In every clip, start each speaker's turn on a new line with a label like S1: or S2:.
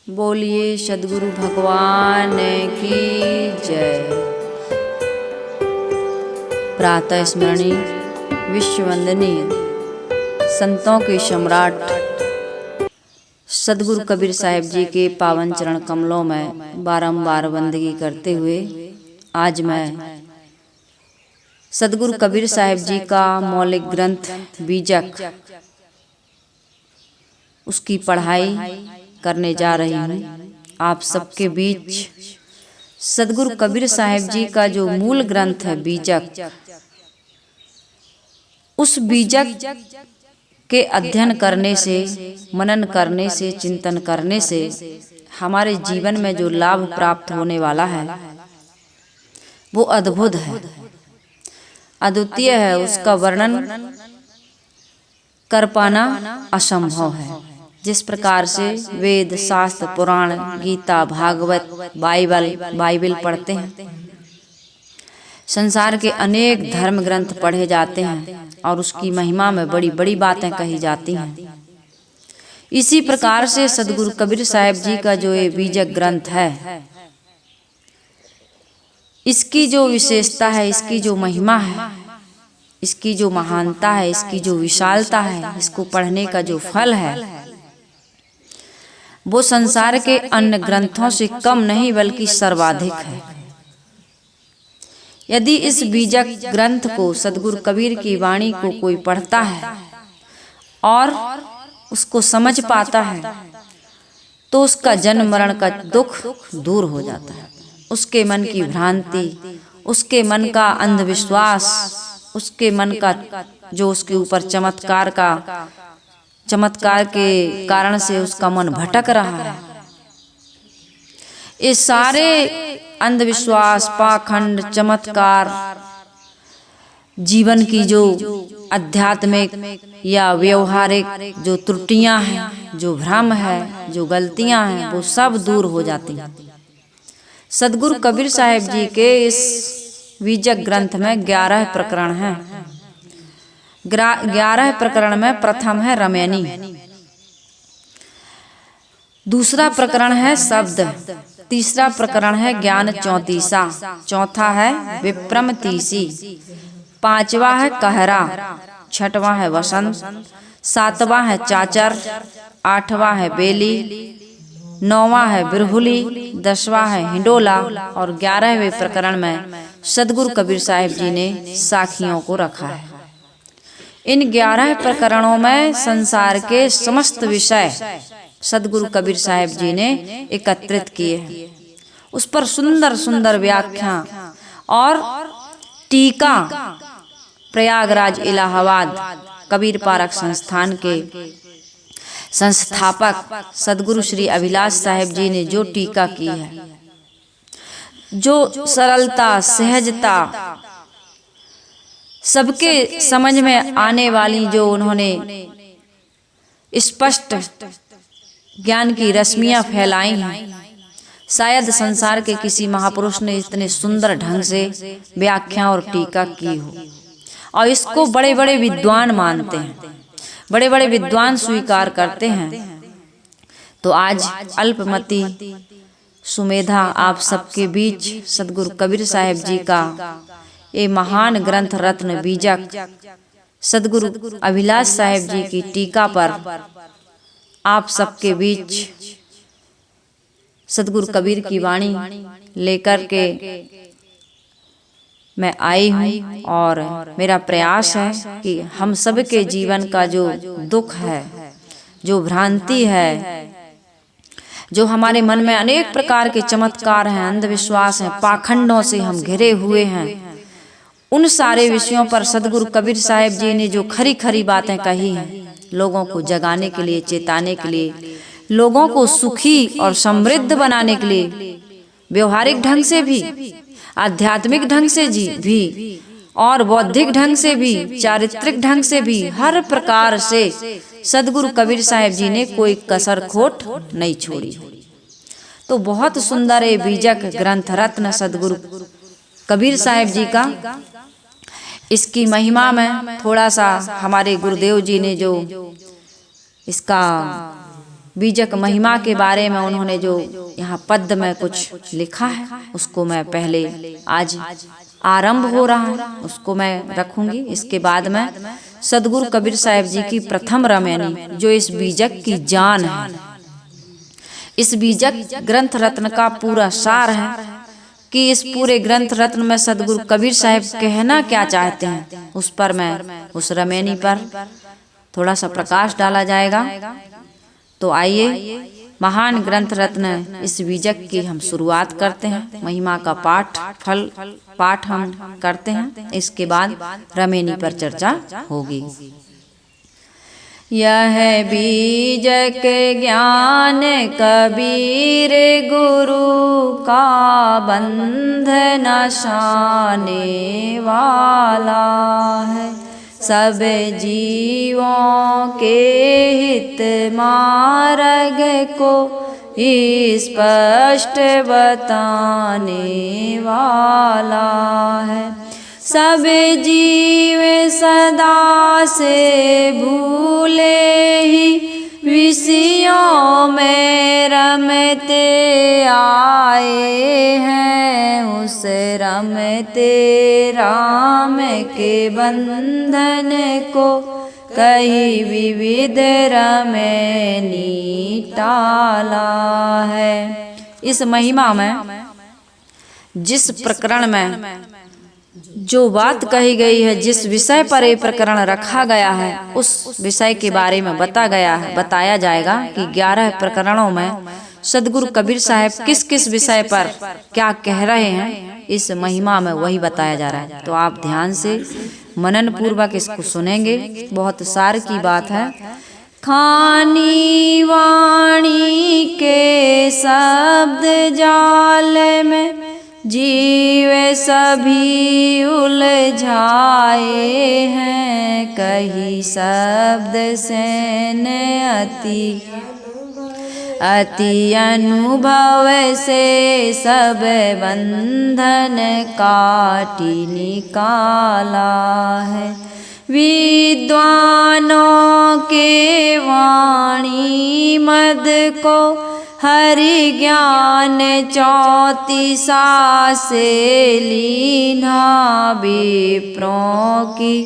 S1: बोलिए सद्गुरु भगवान की जय। प्रातः स्मरणीय विश्व वंदनीय संतों के सम्राट सद्गुरु कबीर साहिब जी के पावन चरण कमलों में बारंबार बंदगी करते हुए आज मैं सद्गुरु कबीर साहिब जी का मौलिक ग्रंथ बीजक उसकी पढ़ाई करने जा रही हूँ। आप सबके बीच सद्गुरु कबीर साहिब जी का जो मूल ग्रंथ है बीजक, उस बीजक के अध्ययन करने से, मनन करने से, चिंतन करने से हमारे जीवन में जो लाभ प्राप्त होने वाला है वो अद्भुत है, अद्वितीय है। उसका वर्णन कर पाना असंभव है। जिस प्रकार से वेद, शास्त्र, पुराण, गीता, भागवत, बाइबल पढ़ते हैं, संसार के अनेक धर्म ग्रंथ पढ़े जाते हैं और उसकी महिमा में बड़ी बड़ी बातें कही जाती हैं। इसी प्रकार से सद्गुरु कबीर साहिब जी का जो ये बीजक ग्रंथ है, इसकी जो विशेषता है, इसकी जो महिमा है, इसकी जो महानता है, इसकी जो विशालता है, इसको पढ़ने का जो फल है वो संसार के अन्य ग्रंथों से कम नहीं बल्कि सर्वाधिक है। यदि इस बीजक ग्रंथ को, सद्गुरु कबीर की वाणी को कोई पढ़ता है और उसको समझ पाता है तो उसका जन्म मरण का दुख दूर हो जाता है। उसके मन की भ्रांति, उसके मन का अंधविश्वास, उसके मन का जो उसके ऊपर चमत्कार के कारण से उसका मन भटक रहा है, ये सारे अंधविश्वास, पाखंड, चमत्कार, जीवन की जो आध्यात्मिक या व्यवहारिक जो त्रुटियां हैं, जो भ्रम है, जो गलतियां हैं, वो सब दूर हो जाती हैं। सद्गुरु कबीर साहिब जी के इस बीजक ग्रंथ में 11 प्रकरण हैं। 11 प्रकरण में प्रथम है रमैनी, दूसरा प्रकरण है शब्द, तीसरा प्रकरण है ज्ञान चौतीसा, चौथा है विप्रम तीसी, पांचवा है कहरा, छठवां है वसंत, सातवां है चाचर, आठवां है बेली, नौवां है बिरहुली, 10वां है हिंडोला और 11वें प्रकरण में सद्गुरु कबीर साहिब जी ने साखियों को रखा है। इन 11 प्रकरणों में संसार के समस्त विषय सद्गुरु कबीर साहिब जी ने एकत्रित किए हैं। उस पर सुंदर सुंदर व्याख्या और टीका प्रयागराज इलाहाबाद कबीर पारक संस्थान के संस्थापक सद्गुरु श्री अभिलाष साहिब जी ने जो टीका की है, जो सरलता, सहजता, सबके समझ में आने वाली जो उन्होंने स्पष्ट ज्ञान की रश्मियां फैलाई हैं, शायद संसार के किसी महापुरुष ने इतने सुंदर ढंग से व्याख्या और टीका की हो। और इसको बड़े बड़े विद्वान मानते हैं, बड़े बड़े विद्वान स्वीकार करते हैं। तो आज अल्पमति सुमेधा आप सबके बीच सद्गुरु कबीर साहिब जी का ये महान ग्रंथ रत्न बीजक सद्गुरु अभिलाष साहिब जी की टीका पर आप सबके बीच सद्गुरु कबीर की वाणी लेकर के मैं आई हूँ। और मेरा प्रयास है कि हम सब के जीवन का जो दुख है, जो भ्रांति है, जो हमारे मन में अनेक प्रकार के चमत्कार हैं, अंधविश्वास हैं, पाखंडों से हम घिरे हुए हैं, उन सारे विषयों पर सद्गुरु कबीर साहिब जी ने जो खरी खरी बातें कही हैं, लोगों को जगाने के लिए, चेताने के लिए, लोगों को सुखी और समृद्ध बनाने के लिए, व्यवहारिक ढंग से भी, आध्यात्मिक ढंग से भी और बौद्धिक ढंग से भी, चारित्रिक ढंग से भी, हर प्रकार से सद्गुरु कबीर साहिब जी ने कोई कसर खोट नहीं छोड़ी। तो बहुत सुंदर है बीजक ग्रंथ रत्न सद्गुरु कबीर साहिब जी का। इसकी महिमा में थोड़ा सा हमारे गुरुदेव जी ने जो इसका बीजक महिमा के बारे में उन्होंने जो यहाँ पद में कुछ लिखा है उसको मैं पहले आज आरंभ हो रहा है उसको मैं रखूंगी। इसके बाद में सदगुरु कबीर साहब जी की प्रथम रामायणी जो इस बीजक की जान है, इस बीजक ग्रंथ रत्न का पूरा सार है कि इस पूरे ग्रंथ रत्न में सदगुरु कबीर साहब कहना क्या चाहते हैं, उस पर मैं उस रामायणी पर थोड़ा सा प्रकाश डाला जाएगा। तो आइए महान ग्रंथ रत्न इस बीजक की हम शुरुआत करते हैं। महिमा का पाठ हम करते हैं, इसके बाद रामायणी पर चर्चा होगी। यह बीजक ज्ञान कबीर गुरु का बंध नशाने वाला है, सब जीवों के हित मार्ग को स्पष्ट बताने वाला है। सब जीव सदा से भूले ही विषयों में रमते आए हैं, उस रमते राम के बंधन को कहीं विविध रामायणी टाला है। इस महिमा में जिस प्रकरण में जो बात कही गई है, जिस विषय पर ये प्रकरण रखा गया है, उस विषय के बारे में बताया जाएगा कि 11 प्रकरणों में सदगुरु कबीर साहब किस किस विषय पर क्या कह रहे हैं, इस महिमा में वही बताया जा रहा है। तो आप ध्यान से मनन पूर्वक इसको सुनेंगे, बहुत सार की बात है। खानी वाणी के शब्द जाल में जीव सभी उलझाए हैं, कही शब्द से अति अनुभव से सब बंधन काटी निकाला है। विद्वानों के वाणी मद को हरि ज्ञान 34 से लीना, विप्रों की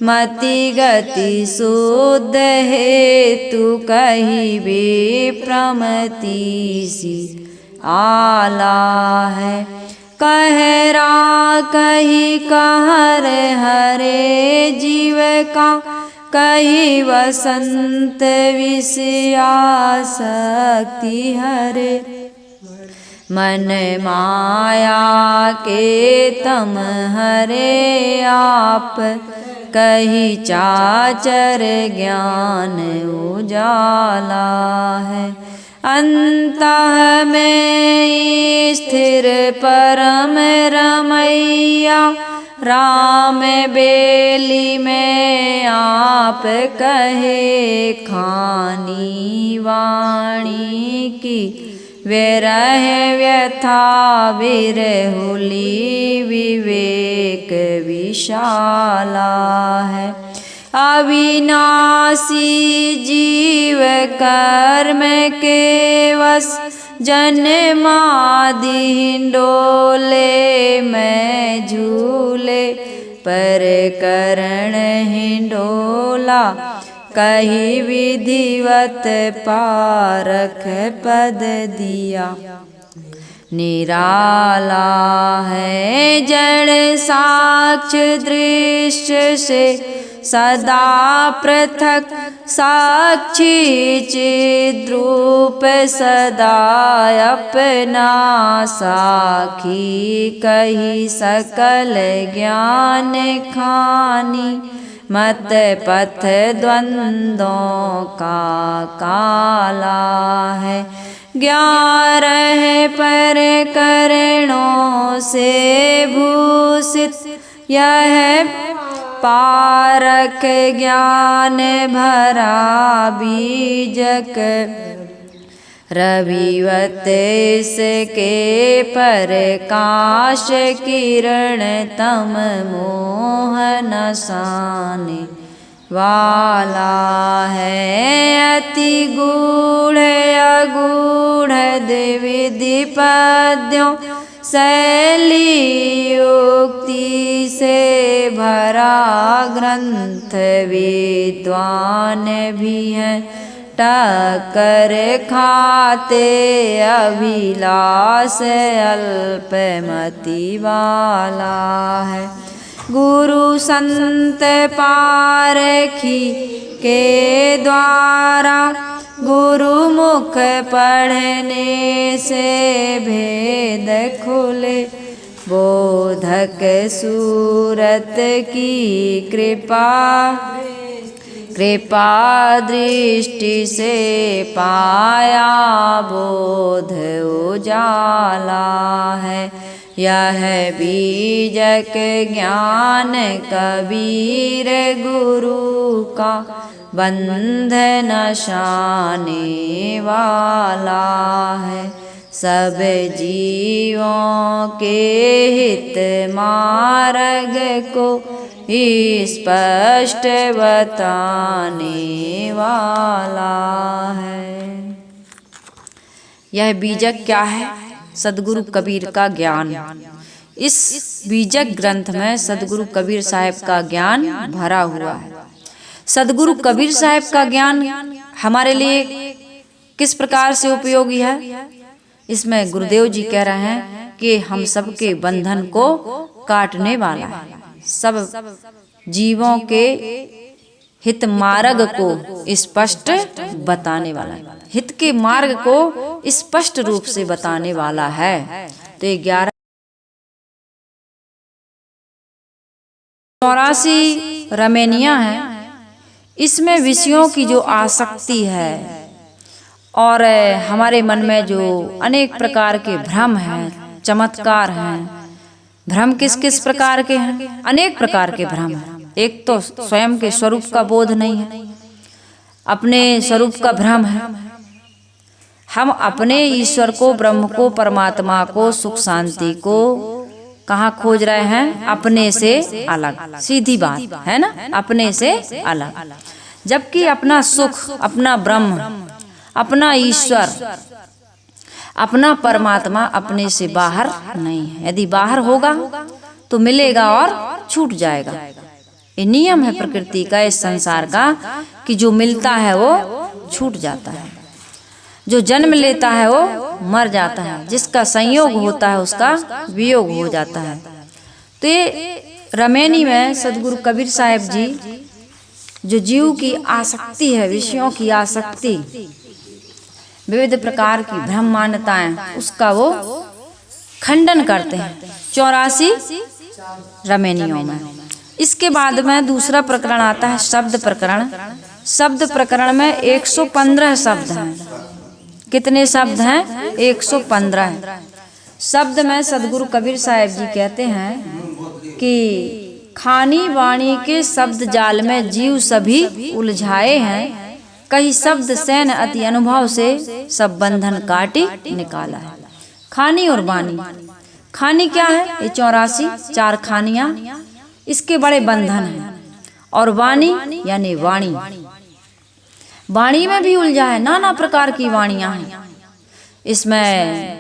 S1: मति गति शुद्ध हेतु कही विप्रमति सी आला है। कहरा कही कहर हरे जीव का, कही वसंत विषया शक्ति हरे। मन माया के तम हरे आप, कही चाचर ज्ञान उजाला है। अंतः में स्थिर परम रमैया, राम बेली में आप कहे। खानी वाणी की विरह व्यथा, विरहुली विवेक विशाला है। अविनाशी जीव कर्म के वश, जन्मादि हिंडोले में झूले। पर करण हिंडोला, कही विधिवत पारख पद दिया। निराला है जड़ साक्ष दृश्य से, सदा पृथक साक्षी चिद्रूप सदा अपना साखी। कही सकल ज्ञान खानी, मत पथ द्वंद्वों का काला है। 11 प्रकरणों से भूषित यह पारक ज्ञान भरा बीजक। रविवत इसके प्रकाश किरण तम मोह नसाने वाला है। अति गूढ़ अगूढ़ द्विविधि पद्यों शैली युक्ति से भरा ग्रंथ विद्वान भी हैं टक्कर खाते अभिलाष अल्पमति वाला है। गुरु संत पारखी के द्वारा गुरुमुख पढ़ने से भेद खुले। बोधक सूरत की कृपा दृष्टि से पाया बोध उजाला है। यह बीजक ज्ञान कबीर गुरु का बंधन शाने वाला है। सब जीवों के हित मार्ग को स्पष्ट बताने वाला है। यह बीजक क्या है? सदगुरु कबीर का ज्ञान। इस बीजक ग्रंथ में सदगुरु कबीर साहब का ज्ञान भरा हुआ है। सदगुरु कबीर साहब का ज्ञान हमारे लिए किस प्रकार से उपयोगी है? इसमें गुरुदेव जी कह रहे हैं कि हम सबके बंधन को काटने वाला है, सब जीवों के हित मार्ग को स्पष्ट बताने वाला है, हित के मार्ग को स्पष्ट रूप से बताने वाला है। तो 1184 रमेनिया है। इसमें विषयों की जो आसक्ति है और हमारे मन में जो अनेक प्रकार के भ्रम हैं, चमत्कार हैं। भ्रम किस किस प्रकार के हैं? अनेक प्रकार के भ्रम हैं। एक तो स्वयं के स्वरूप का बोध नहीं है, अपने स्वरूप का भ्रम है। हम अपने ईश्वर को, ब्रह्म को, परमात्मा को, सुख शांति को कहाँ खोज रहे हैं? अपने से अलग। सीधी बात है ना, अपने से अलग। जबकि अपना सुख, अपना ब्रह्म, अपना ईश्वर, अपना परमात्मा अपने से बाहर नहीं है। यदि बाहर होगा तो मिलेगा और छूट जाएगा। ये नियम है प्रकृति का, इस संसार का, कि जो मिलता है वो छूट जाता है, जो जन्म लेता है वो मर जाता है, जिसका संयोग होता है उसका वियोग हो जाता है। तो ये रमेनी में सदगुरु कबीर साहब जी जो जीव की आसक्ति है, विषयों की आसक्ति, विविध प्रकार की भ्रम मान्यताएं, उसका वो खंडन करते हैं 84 रमेनियों में। इसके बाद में दूसरा प्रकरण आता है शब्द प्रकरण। शब्द प्रकरण में 115 शब्द हैं। कितने शब्द हैं? 115 शब्द में सदगुरु कबीर साहब जी कहते हैं कि खानी वाणी के शब्द जाल में जीव सभी उलझाए हैं। कई शब्द सैन अति अनुभव से सब बंधन काटी निकाला है। खानी और वाणी। खानी क्या है? ये 84 4 खानियां, इसके बड़े बंधन हैं। और वाणी यानी वाणी, वाणी में भी उलझा है। नाना प्रकार की वाणियां हैं। इसमें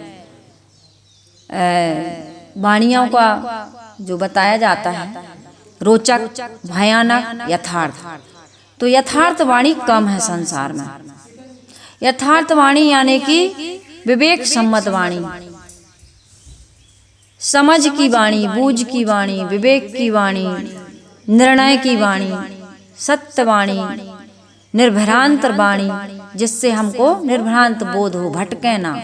S1: वाणियों का जो बताया जाता है रोचक, भयानक, यथार्थ। तो यथार्थ वाणी कम है संसार में। यथार्थ वाणी यानी कि विवेक सम्मत वाणी, समझ की वाणी, बूझ की वाणी, विवेक की वाणी, निर्णय की वाणी, सत्य वाणी, निर्भ्रांत वाणी, जिससे हमको निर्भ्रांत बोध हो, भटके ना।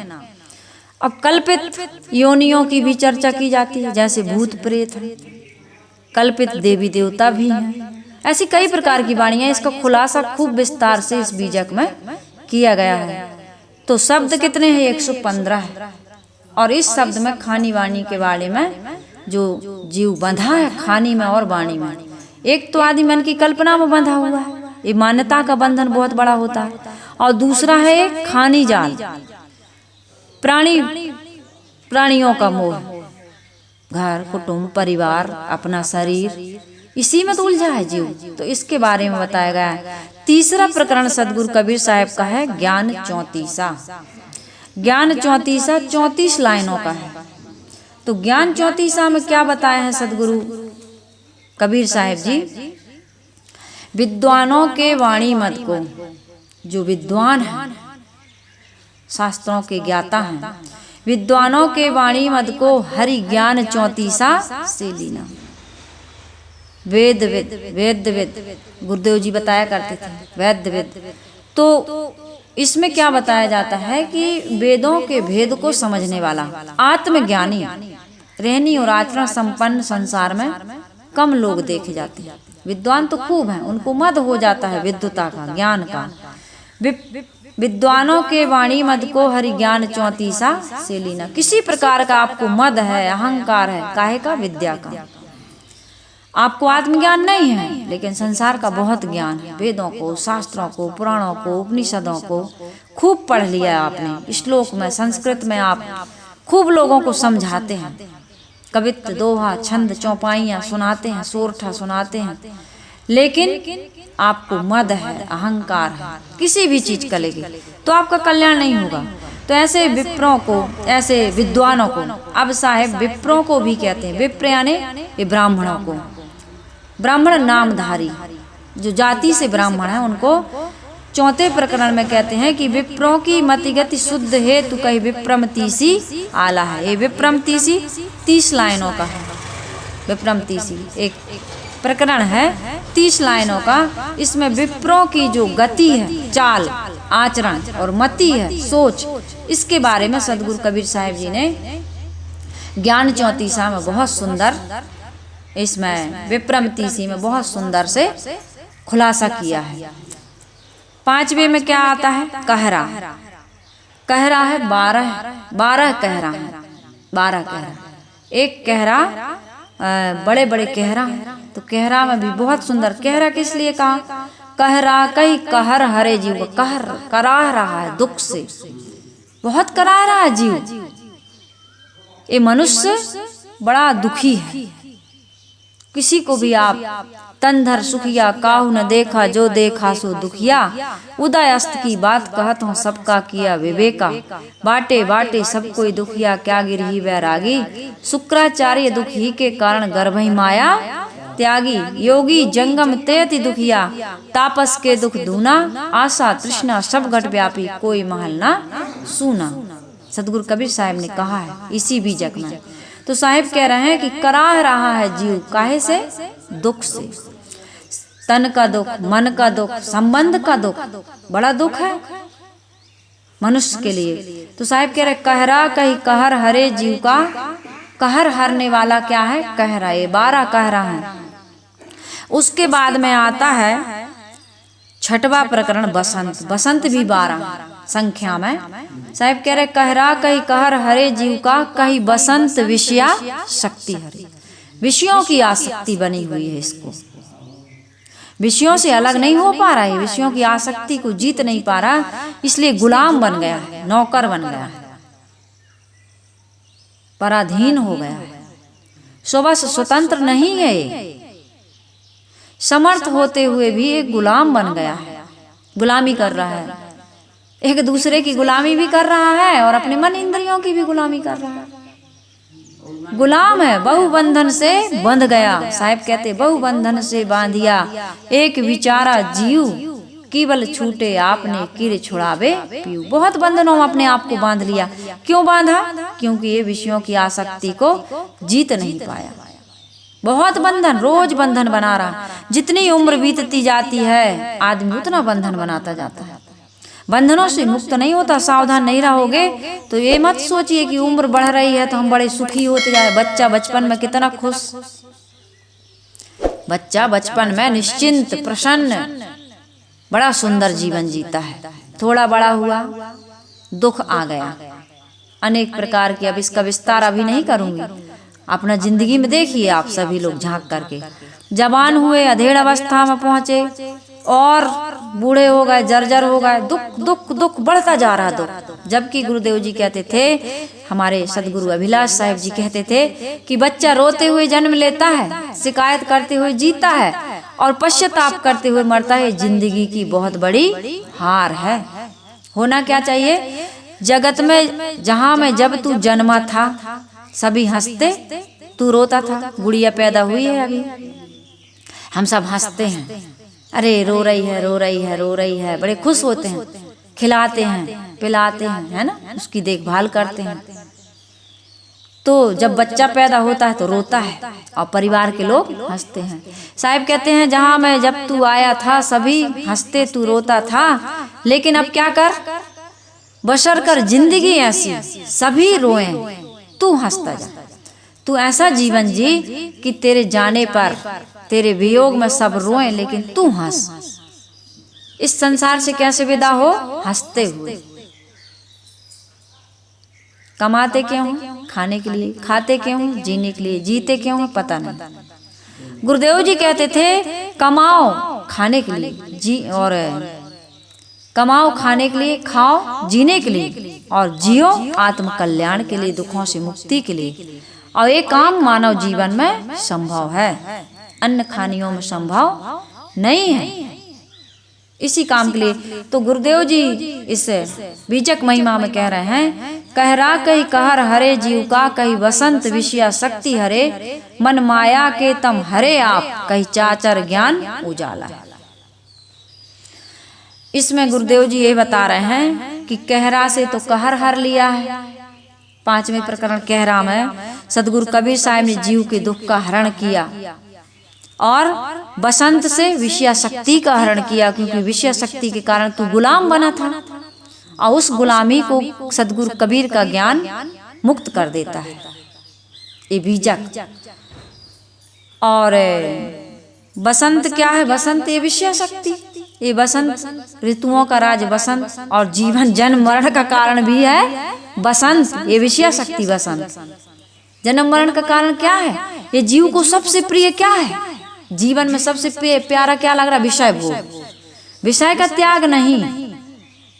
S1: अब कल्पित योनियों की भी चर्चा की जाती है, जैसे भूत प्रेत है, कल्पित देवी देवता भी हैं। ऐसी कई प्रकार की वाणियां। इसका खुलासा खूब विस्तार से इस बीजक में किया गया है। तो शब्द कितने हैं? 115 है। और इस शब्द में खानी वाणी के बारे में जो जीव बंधा है, खानी में और वाणी में। एक तो आदि मन की कल्पना में बंधा हुआ है, ये मान्यता का बंधन बहुत बड़ा होता है। और दूसरा है खानी जाल, प्राणियों का मोह, घर, कुटुंब, परिवार, अपना शरीर, इसी में तो उलझा है जीव। तो इसके बारे में बताया गया है। तीसरा प्रकरण सदगुरु कबीर साहब का है ज्ञान 34। ज्ञान 34 34 लाइनों का है। तो ज्ञान 34 में क्या बताया है सदगुरु कबीर साहब जी? विद्वानों के वाणी मत को, जो विद्वान हैं, शास्त्रों के ज्ञाता हैं, विद्वानों के वाणी मत को हरि ज्ञान 34 से लेना। वेद वेद वेद वेद गुरुदेव जी बताया करते थे, वेद वेद। तो इसमें क्या बताया जाता है कि वेदों के भेद को समझने वाला आत्मज्ञानी, रहनी और आचरण संपन्न संसार में कम लोग देखे जाते हैं। विद्वान तो खूब हैं, उनको मद हो जाता है विद्वता का, ज्ञान का। विद्वानों के वाणी मद को हरि ज्ञान 34 से लेना। किसी प्रकार का आपको मद है, अहंकार है, काहे का? विद्या का। आपको आत्मज्ञान नहीं है, लेकिन संसार का बहुत ज्ञान है। वेदों को, शास्त्रों को, पुराणों को, उपनिषदों को खूब पढ़ लिया आपने। श्लोक में, संस्कृत में आप खूब लोगों को समझाते हैं, कवित्त, दोहा, छंद, चौपाइयाँ सुनाते हैं, सोरठा सुनाते हैं, लेकिन आपको मद है, अहंकार है किसी भी चीज का लेके, तो आपका कल्याण नहीं होगा। तो ऐसे विप्रों को, ऐसे विद्वानों को, अब साहेब विप्रों को भी कहते हैं। विप्र यानी ये ब्राह्मणों को, ब्राह्मण नामधारी जो जाति से ब्राह्मण है, उनको चौथे प्रकरण में कहते हैं कि विप्रों की मतिगति शुद्ध है तू कहीं विप्रम तीसी आला है। ये विप्रम तीसी 30 लाइनों का है। विप्रम तीसी एक प्रकरण है 30 लाइनों का। इसमें विप्रों की जो गति है, चाल, आचरण और मति है, सोच, इसके बारे में सदगुरु कबीर साहब जी ने ज्ञान 34 में बहुत सुंदर, इसमें विप्रम तीसी में बहुत सुंदर से खुलासा किया है। 5वें में क्या आता है? कहरा। कहरा है 12 कहरा है, 12 कहरा। एक कहरा बड़े बड़े कहरा है। तो कहरा में भी बहुत सुंदर। कहरा किस लिए कहा? कहरा कहीं कहर हरे जीव, कहर कराह रहा है दुख से, बहुत कराह रहा है जीव। ये मनुष्य बड़ा दुखी है। किसी को भी आप तंधर सुखिया काहू न देखा, जो देखा सो दुखिया, उदय अस्त की बात कहत हूँ सबका किया विवेका, बाटे बाटे सब कोई दुखिया क्या गिरही वैरागी, शुक्राचार्य दुखी के कारण गर्भई माया त्यागी, योगी जंगम तेति दुखिया, तापस के दुख दूना, आशा तृष्णा सब घट व्यापी, कोई महल ना सूना। सदगुरु कबीर साहब ने कहा है इसी बीजक में। तो साहिब कह रहे हैं कि कराह रहा है जीव, काहे से? दुख से। तन का दुख, मन का दुख, संबंध का दुख, बड़ा दुख है मनुष्य के लिए। तो साहिब कह रहे कहरा कहीं कहर हरे जीव का, कहर हरने वाला क्या है? कहरा। ये 12 कहरा है। उसके बाद में आता है 6वां प्रकरण बसंत। बसंत भी 12 संख्या में। साहिब कह रहे कहरा कहीं कहर हरे जीव का, कहीं बसंत विषया शक्ति हरे। विषयों की आसक्ति बनी हुई है इसको, विषयों से अलग नहीं हो पा रहा है, विषयों की आसक्ति को जीत नहीं पा रहा, इसलिए गुलाम बन गया है, नौकर बन गया है, पराधीन हो गया है। स्वबस स्वतंत्र नहीं है, समर्थ होते हुए भी एक गुलाम बन गया है, गुलामी कर रहा है, एक दूसरे की गुलामी भी कर रहा है और अपने मन इंद्रियों की भी गुलामी कर रहा है। गुलाम है, बहुबंधन से बंध गया। साहिब कहते बहुबंधन से बांधिया एक विचारा जीव, केवल छूटे आपने किर छुड़ावे पीऊ। बहुत बंधनों में अपने आप को बांध लिया। क्यों बांधा? क्योंकि ये विषयों की आसक्ति को जीत नहीं पाया। बहुत बंधन, रोज बंधन बना रहा। जितनी उम्र बीतती जाती है आदमी उतना बंधन बनाता जाता है, बंधनों से मुक्त नहीं होता। सावधान नहीं रहोगे तो ये मत सोचिए कि उम्र बढ़ रही है तो हम बड़े सुखी होते जाए। बच्चा बचपन में कितना खुश, बच्चा बचपन में निश्चिंत प्रसन्न बड़ा सुंदर जीवन जीता है। थोड़ा बड़ा हुआ दुख आ गया अनेक प्रकार की। अब इसका विस्तार अभी नहीं करूंगी, अपना जिंदगी में देखिए आप सभी लोग झांक करके। जवान हुए, अधेड़ अवस्था में पहुंचे, और बूढ़े हो गए, जर्जर हो गए, दुख दुख दुख बढ़ता जा रहा दुख। जबकि गुरुदेव जी कहते थे, हमारे सदगुरु अभिलाष साहिब जी कहते थे कि बच्चा रोते हुए जन्म लेता है, शिकायत करते हुए जीता है और पश्चाताप करते हुए मरता है। जिंदगी की बहुत बड़ी हार है। होना क्या चाहिए? जगत में जहाँ में जब तू जन्मा था सभी हंसते, तू रोता था। गुड़िया पैदा हुई है अभी, हम सब हंसते हैं, अरे रो रही है, रो रही है, रो रही है, बड़े खुश होते हैं, खिलाते हैं, पिलाते हैं, है ना, उसकी देखभाल करते हैं। तो जब बच्चा पैदा होता है तो रोता है और परिवार के लोग हंसते हैं। साहिब कहते हैं, जहाँ मैं जब तू आया था सभी हंसते, तू रोता था, लेकिन अब क्या कर, बशर कर जिंदगी ऐसी सभी रोएं, तू हंसता जा। तू ऐसा जीवन जी कि तेरे जाने पर, तेरे वियोग में सब रोएं, लेकिन तू हंस। इस संसार से कैसे विदा हो? हंसते हुए। कमाते क्यों? खाने के लिए। खाते क्यों? जीने के लिए। जीते क्यों? पता नहीं। गुरुदेव जी कहते थे, कमाओ खाने के लिए, जी, और कमाओ खाने के लिए, खाओ जीने के लिए, और जियो आत्म कल्याण के लिए, दुखों से मुक्ति के लिए। और एक काम मानव जीवन में संभव है, अन्य खानियों में संभव नहीं है। इसी काम के लिए तो गुरुदेव जी इस बीजक महिमा में कह रहे हैं, कहरा कही कहर हरे जीव का, कही वसंत विषया शक्ति हरे, मन माया के तम हरे आप, कही चाचर ज्ञान उजाला। इसमें गुरुदेव जी ये बता रहे हैं कि कहरा से तो कहर हर लिया है। 5वें प्रकरण कहरा में सदगुरु कबीर साहिब ने जीव के दुख का हरण किया, और बसंत से विषया शक्ति का हरण किया, क्योंकि विषया शक्ति के कारण तू गुलाम बना था, और उस गुलामी को सदगुरु कबीर का ज्ञान मुक्त कर देता है, ये बीजक। और बसंत क्या है? बसंत ये विषया शक्ति, ये बसंत ऋतुओं का राज बसंत, और जीवन जन्म मरण का कारण भी है बसंत, ये विषया शक्ति बसंत। जन्म मरण का कारण क्या है? ये जीव को सबसे प्रिय क्या है? जीवन में सबसे प्यारा क्या लग रहा है? विषय भोग। विषय का त्याग नहीं,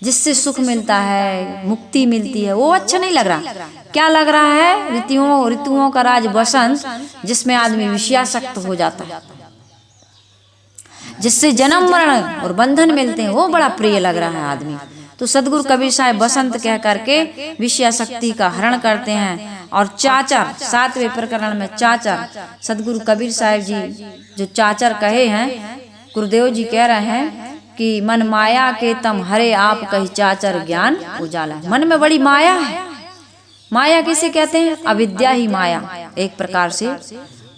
S1: जिससे सुख मिलता है, मुक्ति मिलती है, वो अच्छा नहीं लग रहा। क्या लग रहा है? ऋतुओं का राज बसंत, जिसमें आदमी विषयासक्त हो जाता है, जिससे जन्म मरण और बंधन मिलते हैं, वो बड़ा प्रिय लग रहा है आदमी। तो सदगुरु कबीर साहिब बसंत कह करके विषया शक्ति का हरण करते हैं। और चाचर, 7वें प्रकरण में चाचर, सदगुरु कबीर साहिब जी जो चाचर कहे हैं, गुरुदेव जी कह रहे हैं कि मन माया के तम हरे आप, कही चाचर ज्ञान उजाला। मन में बड़ी माया है। माया किसे कहते हैं? अविद्या ही माया। एक प्रकार से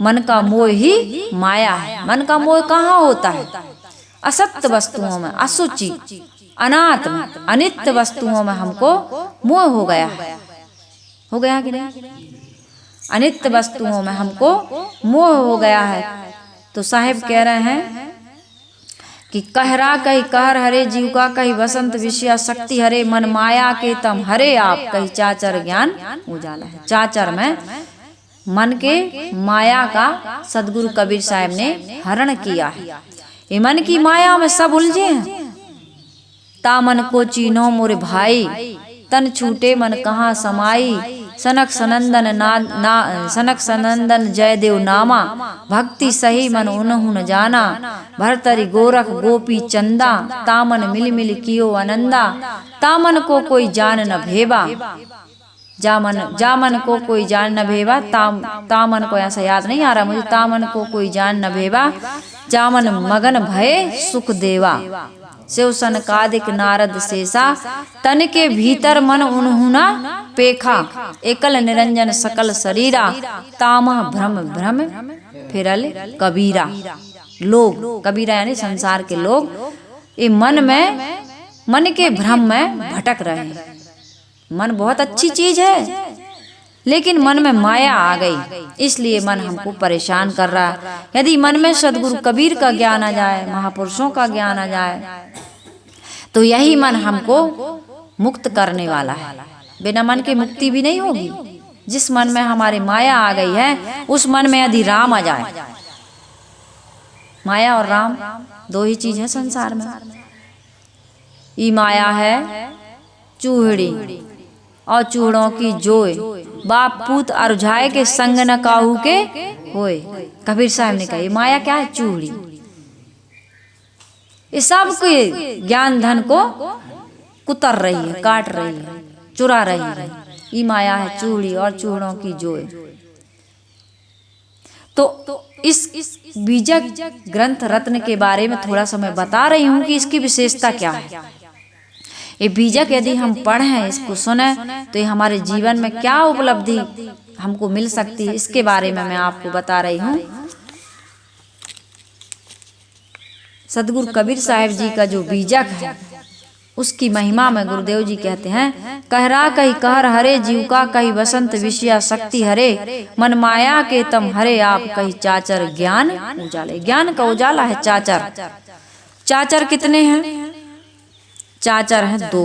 S1: मन का मोह ही माया है। मन का मोह कहाँ होता है? असत्य वस्तुओं में, असुचि, अनात्म, अनित्य वस्तुओं में हमको मोह हो गया है। हो गया कि नहीं? अनित्य वस्तुओं में हमको मोह हो गया है। तो साहिब कह रहे हैं कि कहरा कही कहर हरे जीव का, कही वसंत विषया शक्ति हरे, मन माया के तम हरे आप, कही चाचर ज्ञान उजाला है। चाचर में मन के माया का सदगुरु कबीर साहिब ने हरण किया है। ये मन की माया में सब उलझे हैं। तामन को चीनो मोरे भाई, तन छूटे मन कहाँ समाई, सनक सनंदन जयदेव नामा, भक्ति सही मन उनहु न जाना, भरतरी गोरख गोपी चंदा, तामन मिल मिल कियो आनंदा, तामन को कोई जान न भेबा, जामन को कोई जान न भेबा। तामन को ऐसा याद नहीं आ रहा मुझे। तामन को कोई जान न भेबा, जामन मगन भय सुख देवा, शिव सनकादिक नारद शेषा, तन के भीतर मन उन्हुना पेखा, एकल निरंजन सकल शरीरा, तामह भ्रम भ्रम फिरल कबीरा। लोग, कबीरा यानी संसार के लोग, ये मन के भ्रम में भटक रहे हैं। मन बहुत अच्छी चीज है, लेकिन मन में माया आ गई, इसलिए मन हमको परेशान कर रहा है। यदि मन में सदगुरु कबीर का ज्ञान आ जाए, महापुरुषों का ज्ञान आ जाए, तो यही मन हमको मुक्त करने वाला है। बिना मन के मुक्ति भी नहीं होगी। जिस मन में हमारी माया आ गई है, उस मन में यदि राम आ जाए, माया और राम दो ही चीज है संसार में। ई माया है चूहड़ी और चूड़ों की जोय, बाप पूत अरुझाए के संग न काहू के होए। कबीर साहब ने कहा ये माया क्या है? चूहड़ी। ये सब के ज्ञान धन को कुतर रही है, काट रही है, चुरा रही है। ये माया है चूड़ी और चूड़ों की जोय। तो इस बीजक ग्रंथ रत्न के बारे में थोड़ा सा मैं बता रही हूँ कि इसकी विशेषता क्या है। ये बीजक यदि हम पढ़ें, इसको सुने, तो ये हमारे जीवन में क्या उपलब्धि हमको मिल सकती है, इसके बारे में मैं आपको बता रही हूँ। सदगुरु कबीर साहब जी का जो बीजक है उसकी महिमा में गुरुदेव जी कहते हैं, कहरा कही कहर हरे जीव का कही बसंत विषया शक्ति हरे, मन माया के तम हरे आप कही चाचर ज्ञान उजाले। ज्ञान का उजाला है चाचर। चाचर कितने हैं? चाचर हैं दो।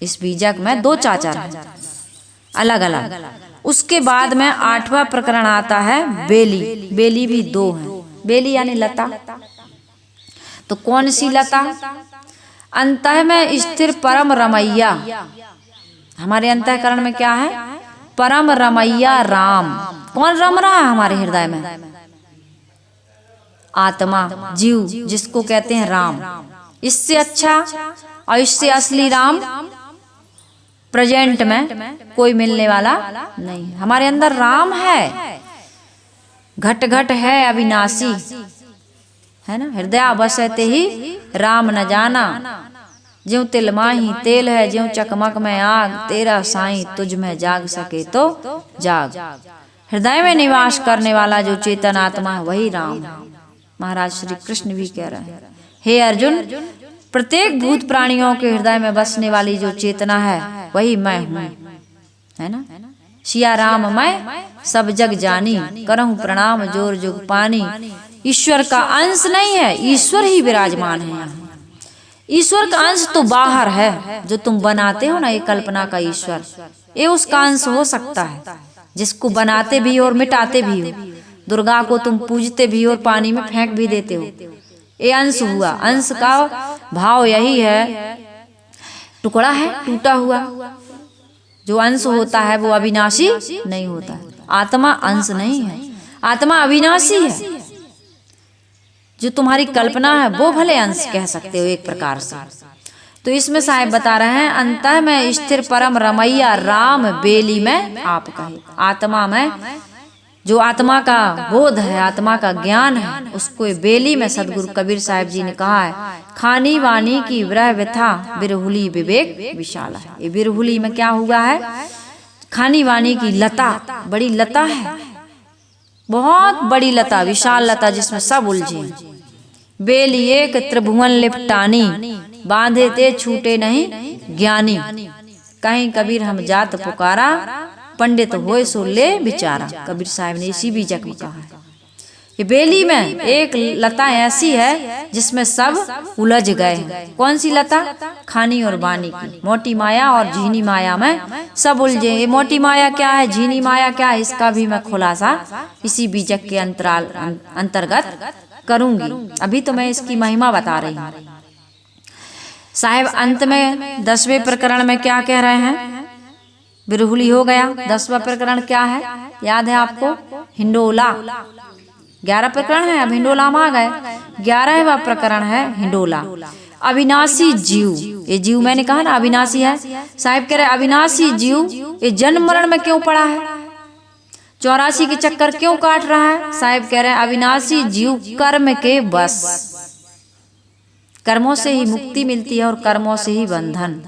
S1: इस बीजक में दो चाचर हैं अलग अलग। उसके बाद में 8वां प्रकरण आता है बेली। बेली भी दो हैं। बेली यानी लता। तो कौन सी लता? अंतः में स्थिर परम रमैया। हमारे अंतःकरण में क्या है? परम रमैया राम। कौन रम रहा है हमारे हृदय में? आत्मा, जीव, जिसको कहते हैं राम। इससे अच्छा और इससे असली राम प्रेजेंट में कोई मिलने वाला नहीं। हमारे अंदर राम है, घट घट है अविनाशी, है ना। हृदय बसते ही राम न जाना, ज्यों तिल माही तेल है, ज्यों चकमक में आग, तेरा साईं तुझ में जाग सके तो जाग। हृदय में निवास करने वाला जो चेतन आत्मा है वही राम है। महाराज श्री कृष्ण भी कह रहे हैं, हे अर्जुन, प्रत्येक भूत प्राणियों के हृदय में बसने वाली जो चेतना है वही मैं हूँ, है ना। सिया राम मैं सब जग जानी, करहूँ प्रणाम जोर जुग पानी। ईश्वर का अंश नहीं है, ईश्वर ही विराजमान है यहाँ। ईश्वर का अंश तो बाहर है, जो तुम बनाते हो ना, ये कल्पना का ईश्वर, ये उसका अंश हो सकता है, जिसको बनाते भी और मिटाते भी हो। दुर्गा को तुम पूजते भी और पानी में फेंक भी देते हो, ये अंश हुआ। अंश का भाव यही है, टुकड़ा है टूटा हुआ। जो अंश होता है वो अविनाशी नहीं होता। आत्मा अंश नहीं है, आत्मा अविनाशी है। जो तुम्हारी कल्पना है वो भले अंश कह सकते हो एक प्रकार से। तो इसमें साहब बता रहे हैं, अंतः में स्थिर परम रमैया राम बेली में आप कहे। आत्मा में जो आत्मा का बोध है, आत्मा का ज्ञान है, उसको बेली में सदगुरु कबीर साहब जी ने कहा है, खानी वानी की विरह व्यथा बिरहुली विवेक विशाला है। ये बिरहुली में क्या हुआ है? खानी वानी की लता, बड़ी लता है, बहुत बड़ी लता, विशाल लता जिसमें सब उलझे। बेली एक त्रिभुवन लिपटानी, बांधे ते छूटे नहीं ज्ञानी। कहीं कबीर हम जात पुकारा, पंडित होए सो ले बिचारा। कबीर साहब ने इसी बीजक में कहा है। ये बेली में एक लता ऐसी है जिसमें सब उलझ गए हैं। कौन सी लता? खानी और बानी की। मोटी माया और झीनी माया में सब उलझे। ये मोटी माया क्या है, झीनी माया क्या है, इसका भी मैं खुलासा इसी बीजक के अंतर्गत करूंगी। अभी तो मैं इसकी महिमा बता रही हूँ। साहेब अंत में 10वें प्रकरण में क्या कह रहे हैं? बिरहुली हो गया। 10वां प्रकरण क्या है, याद है आपको? हिंडोला। 11 प्रकरण है, अब हिंडोला में आ गए। 11वां प्रकरण है हिंडोला। अविनाशी जीव। ये जीव मैंने कहा ना अविनाशी है। साहिब कह रहे अविनाशी जीव ये जन्म मरण में क्यों पड़ा है, 84 के चक्कर क्यों काट रहा है? साहिब कह रहे हैं अविनाशी जीव कर्म के बस। कर्मों से ही मुक्ति मिलती है और कर्मों से ही बंधन।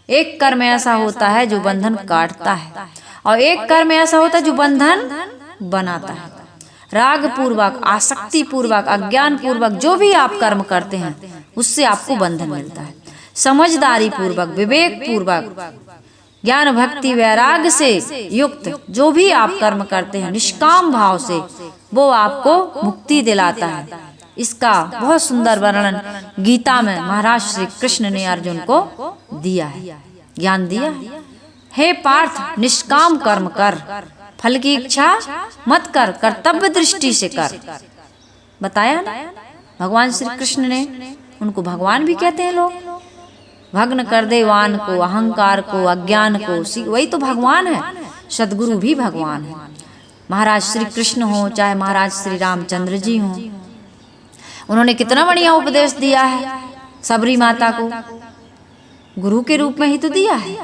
S1: एक कर्म ऐसा होता है जो बंधन काटता है और एक कर्म ऐसा होता है जो बंधन बनाता है। राग पूर्वक, आसक्ति पूर्वक, अज्ञान पूर्वक जो भी आप कर्म करते हैं उससे आपको बंधन मिलता है। समझदारी पूर्वक, विवेक पूर्वक, ज्ञान भक्ति वैराग्य से युक्त जो भी आप कर्म करते हैं निष्काम भाव से, वो आपको मुक्ति दिलाता है। इसका बहुत सुंदर वर्णन गीता में महाराज श्री कृष्ण ने अर्जुन को दिया है, ज्ञान दिया है। हे पार्थ, निष्काम कर्म कर, फल की इच्छा मत कर, कर्तव्य दृष्टि से कर। बताया ना भगवान श्री कृष्ण ने, उनको भगवान भी कहते हैं लोग। भग्न कर दे वान को, अहंकार को, अज्ञान को, वही तो भगवान है। सदगुरु भी भगवान है। महाराज श्री कृष्ण हो चाहे महाराज श्री रामचंद्र जी हो, उन्होंने कितना बढ़िया उपदेश दिया है सबरी माता को, गुरु के रूप में ही तो दिया है।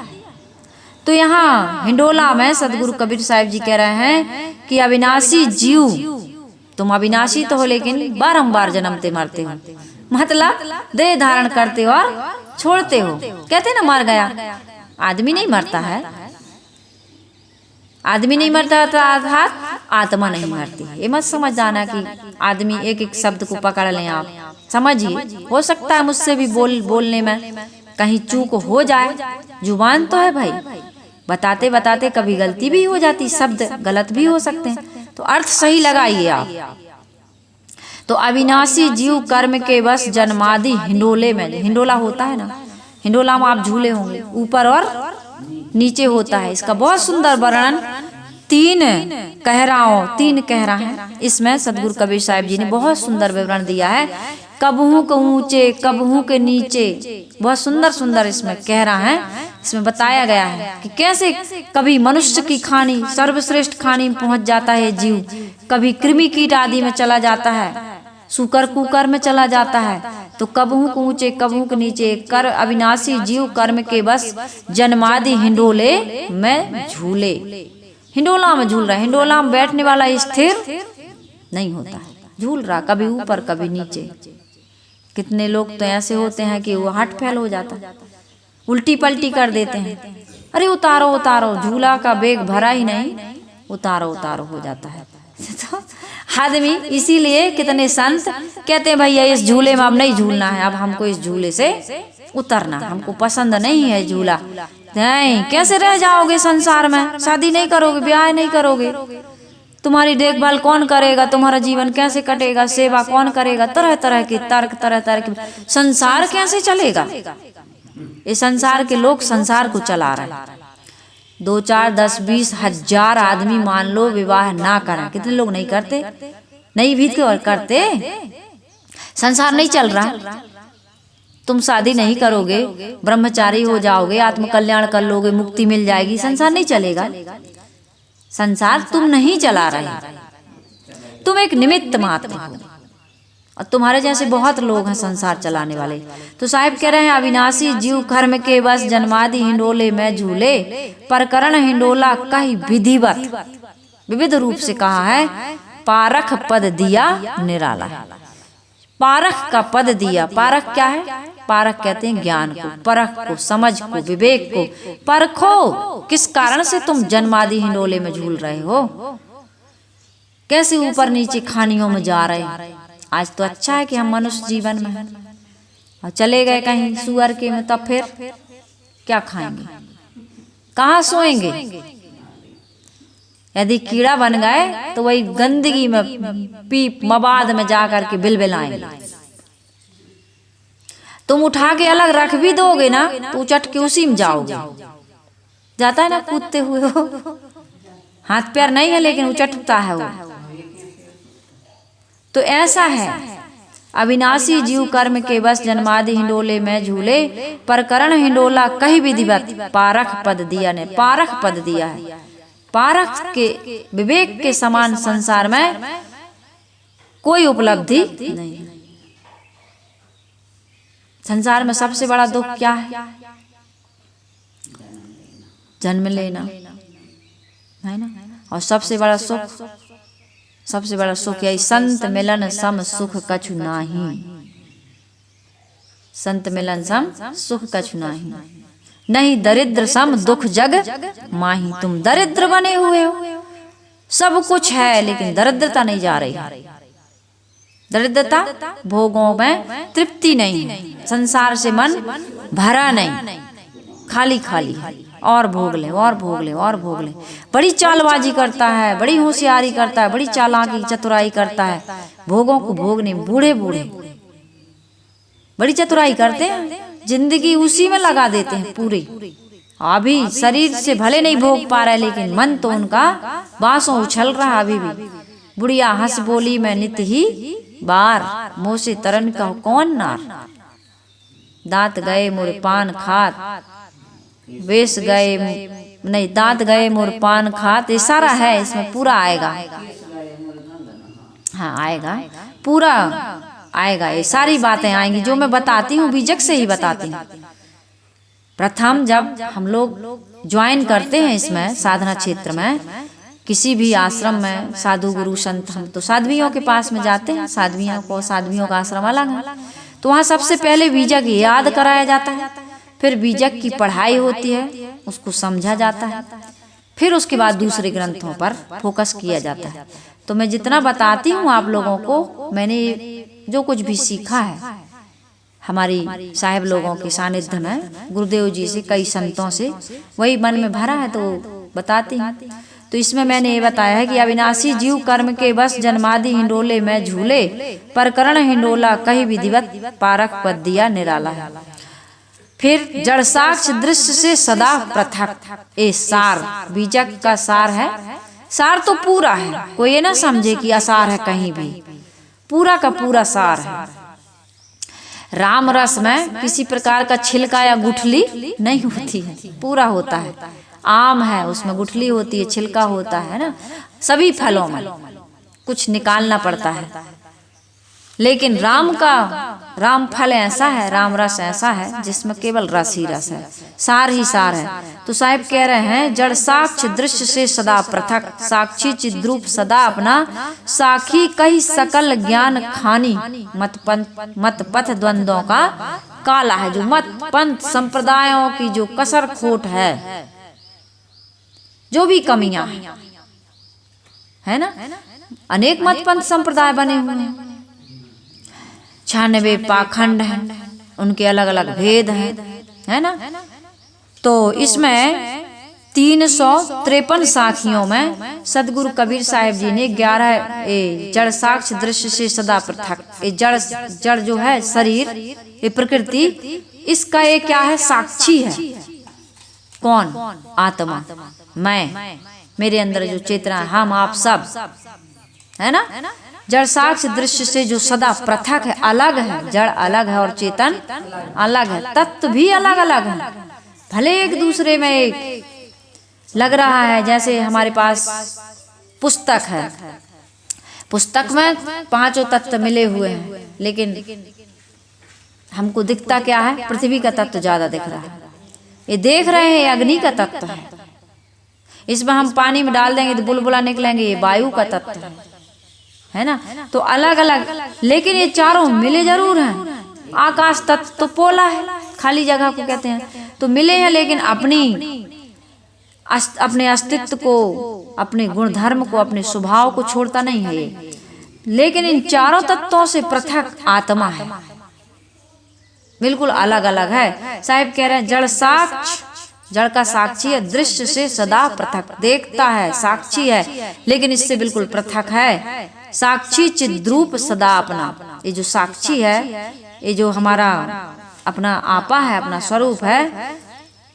S1: तो यहाँ हिंडोला में सदगुरु कबीर साहिब जी कह रहे हैं कि अविनाशी जीव, तुम अविनाशी तो हो लेकिन बारंबार जन्मते मरते हो, मतलब देह धारण करते हो और छोड़ते हो। कहते ना मर गया, आदमी नहीं मरता है, आदमी नहीं मरता अर्थात आत्मा नहीं मरती। ये मत समझ जाना कि आदमी एक एक शब्द को पकड़ लें आप, समझिए। हो सकता है मुझसे भी बोलने में कहीं चूक हो जाए, जुबान तो है भाई, बताते बताते कभी गलती भी हो जाती, शब्द गलत भी हो सकते हैं, तो अर्थ सही लगाइए आप। तो अविनाशी जीव कर्म के बस जन्मादि हिंडोले में, हिंडोला होता है ना, हिंडोला में आप झूले होंगे, ऊपर और नीचे होता है। इसका बहुत सुंदर वर्णन तीन कहरा है इसमें सदगुरु कबीर साहिब जी ने बहुत सुंदर विवरण दिया है। कबहू के ऊंचे, कबहू के नीचे, बहुत सुंदर सुंदर इसमें कहरा है। इसमें बताया गया है कि कैसे कभी मनुष्य की खानी, सर्वश्रेष्ठ खानी में पहुंच जाता है जीव, कभी कृमि कीट आदि में चला जाता है, सुकर कुकर में चला जाता है। तो कबहू के ऊंचे, कबहू के नीचे, कर अविनाशी जीव कर्म के बस जन्मादि हिंडोले में झूले। हिंडोला में झूल रहा है, हिंडोला में बैठने वाला स्थिर नहीं होता है, झूल रहा कभी ऊपर कभी नीचे। कितने लोग तो ऐसे होते हैं कि वो हट फैल हो जाता है, उल्टी पलटी कर देते हैं, अरे उतारो उतारो, झूला का बेग भरा ही नहीं, उतारो उतारो हो जाता है। तो आदमी इसीलिए कितने संत कहते हैं भैया इस झूले में अब नहीं झूलना है, अब हमको इस झूले से उतरना, हमको पसंद नहीं है झूला। नहीं, कैसे रह जाओगे संसार में, शादी नहीं करोगे, ब्याह नहीं करोगे, तुम्हारी देखभाल कौन करेगा, तुम्हारा जीवन कैसे कटेगा, सेवा कौन करेगा, तरह तरह के तर्क, तरह तरह के, संसार कैसे चलेगा। ये संसार के लोग संसार को चला रहे हैं। 2, 4, 10, 20 हजार आदमी मान लो विवाह ना करें, कितने लोग नहीं करते, नहीं भी करते, संसार नहीं चल रहा। तुम शादी नहीं करोगे, ब्रह्मचारी हो जाओगे, आत्मकल्याण कर लोगे, मुक्ति मिल जाएगी, संसार नहीं चलेगा। संसार तुम नहीं चला रहे, तुम एक निमित्त मात्र हो, और तुम्हारे जैसे बहुत लोग हैं संसार चलाने वाले। तो साहिब कह रहे हैं अविनाशी जीव कर्म के बस जन्मादि हिंडोले में झूले, प्रकरण हिंडोला कहीं विधिवत, विविध रूप से कहा है। पारख पद दिया निराला, पारख का पद दिया। पारख क्या है? पारख कहते हैं ज्ञान को, परख को, समझ को, विवेक को। परखो किस कारण से तुम जन्मादि हिंडोले में झूल रहे हो, कैसे ऊपर नीचे खानियों में जा रहे हो। आज तो अच्छा है कि हम मनुष्य जीवन में हैं, और चले गए कहीं सुअर के में, तब फिर क्या खाएंगे, कहाँ सोएंगे। यदि कीड़ा बन गए तो वही गंदगी में पीप मबाद में जाकर के बिलबिलाएंगे। तुम उठा के अलग रख भी दोगे ना तो उचट के उसी में जाओगे। जाता है ना कूदते हुए हो, हाथ पैर नहीं है लेकिन उचटता है वो। तो ऐसा है अविनाशी जीव कर्म के बस जन्मादि हिंडोले में झूले, प्रकरण हिंडोला कहीं विधिवत पारख पद दिया ने। पारख पद दिया है, पारख के विवेक के समान संसार में कोई उपलब्धि नहीं। संसार में सबसे बड़ा दुख क्या है? जन्म लेना है ना। और सबसे बड़ा सुख, सबसे बड़ा सुख यही संत मिलन सम सुख कछु नाही। संत मिलन सम सुख कछु नाही, नहीं दरिद्र सम दुख जग माही। तुम दरिद्र बने हुए हो, सब कुछ है लेकिन दरिद्रता नहीं जा रही। दरिद्रता भोगों में तृप्ति नहीं है, संसार से मन भरा नहीं, खाली खाली है। और भोग ले, और भोग ले, और भोग ले। बड़ी चालबाजी करता है, बड़ी होशियारी करता है, बड़ी चालाकी चतुराई करता है भोगों को भोगने। बूढ़े बूढ़े बड़ी चतुराई करते हैं, जिंदगी उसी में लगा देते हैं पूरी। अभी शरीर से भले नहीं भोग पा रहे लेकिन मन तो उनका बांसों उछल रहा अभी भी। बुढ़िया हंस बोली में नित ही बार, मुँह से तरन कहो कौन नार। दांत गए मोर पान खात, वेश गए नहीं, दांत गए मोर पान खात, ये सारा है, इसमें पूरा आएगा। हाँ आएगा, पूरा आएगा, ये सारी बातें आएंगी जो मैं बताती हूँ बीजक से ही बताती हूँ। प्रथम जब हम लोग ज्वाइन करते हैं इसमें साधना क्षेत्र में, किसी भी आश्रम में साधु गुरु संत, हम तो साध्वियों के पास में जाते हैं, साध्वियों का आश्रम अलग है, तो वहाँ सबसे पहले बीजक याद कराया जाता है, फिर बीजक की पढ़ाई होती है, उसको समझा जाता है, फिर उसके बाद दूसरे ग्रंथों पर फोकस किया जाता है। तो मैं जितना बताती हूँ आप लोगों को, मैंने जो कुछ भी सीखा है हमारी साहेब लोगों के सानिध्य में, गुरुदेव जी से, कई संतों से, वही मन में भरा है तो बताती हूँ। तो इसमें मैंने ये बताया है कि अविनाशी जीव कर्म के बस जन्मादि हिंडोले में झूले, प्रकरण हिंडोला कहीं विधिवत पारक पद दिया निराला है। फिर जड़ साक्ष दृश्य से सदा पृथक, ए सार, बीजक का सार है। सार तो पूरा है, कोई ये ना समझे कि असार है, कहीं भी पूरा का पूरा सार है। राम रस में किसी प्रकार का छिलका या गुठली नहीं होती है, पूरा होता है। आम है, उसमें गुठली होती है, छिलका होता है ना, सभी फलों में कुछ निकालना पड़ता है। लेकिन राम फल ऐसा है, राम रस ऐसा है जिसमें केवल रस ही रस है, सार ही सार है। तो साहिब कह रहे हैं जड़ साक्ष दृश्य से सदा पृथक, साक्षी चिद्रूप सदा अपना, साखी कही सकल ज्ञान खानी, मत पथ द्वंद्वों का काला है। जो मत पंथ संप्रदायों की जो कसर खोट है, जो भी कमियां है ना, अनेक मत पंथ संप्रदाय बने हुए हैं, 96 पाखंड हैं, उनके अलग अलग भेद हैं, है ना। तो इसमें 353 साखियों में सदगुरु कबीर साहिब जी ने 11 जड़ साक्ष दृश्य से सदा पृथक, ये जड़ जो है शरीर, ये प्रकृति, इसका ये क्या है, साक्षी है। कौन? आत्मा, मैं, मेरे अंदर जो चेतना, हम आप सब, है ना। जड़ साक्ष दृश्य से जो सदा पृथक है, अलग है, जड़ अलग है और चेतन अलग है, तत्व भी अलग अलग है, भले एक दूसरे में एक लग रहा है। जैसे हमारे पास पुस्तक है, पुस्तक में 5 तत्व मिले हुए हैं, लेकिन हमको दिखता क्या है, पृथ्वी का तत्व ज्यादा दिख रहा है। ये देख रहे हैं अग्नि का तत्व है, इसमें हम पानी में डाल देंगे तो बुलबुला निकलेंगे, ये वायु का तत्व है ना। तो अलग अलग, लेकिन ये चारों मिले जरूर हैं। आकाश तत्व तो पोला है, खाली जगह को कहते हैं, तो मिले हैं, लेकिन अपने अस्तित्व को, अपने गुण धर्म को, अपने स्वभाव को छोड़ता नहीं है ये। लेकिन इन चारों तत्वों से पृथक आत्मा है, बिल्कुल अलग अलग है। साहिब कह रहे हैं जड़ साक्ष, जड़ का साक्षी है, दृश्य से सदा पृथक, देखता है, साक्षी है, लेकिन इससे बिल्कुल पृथक है। साक्षी चिद्रूप सदा अपना, ये जो साक्षी है, ये जो हमारा अपना आपा है, अपना स्वरूप है,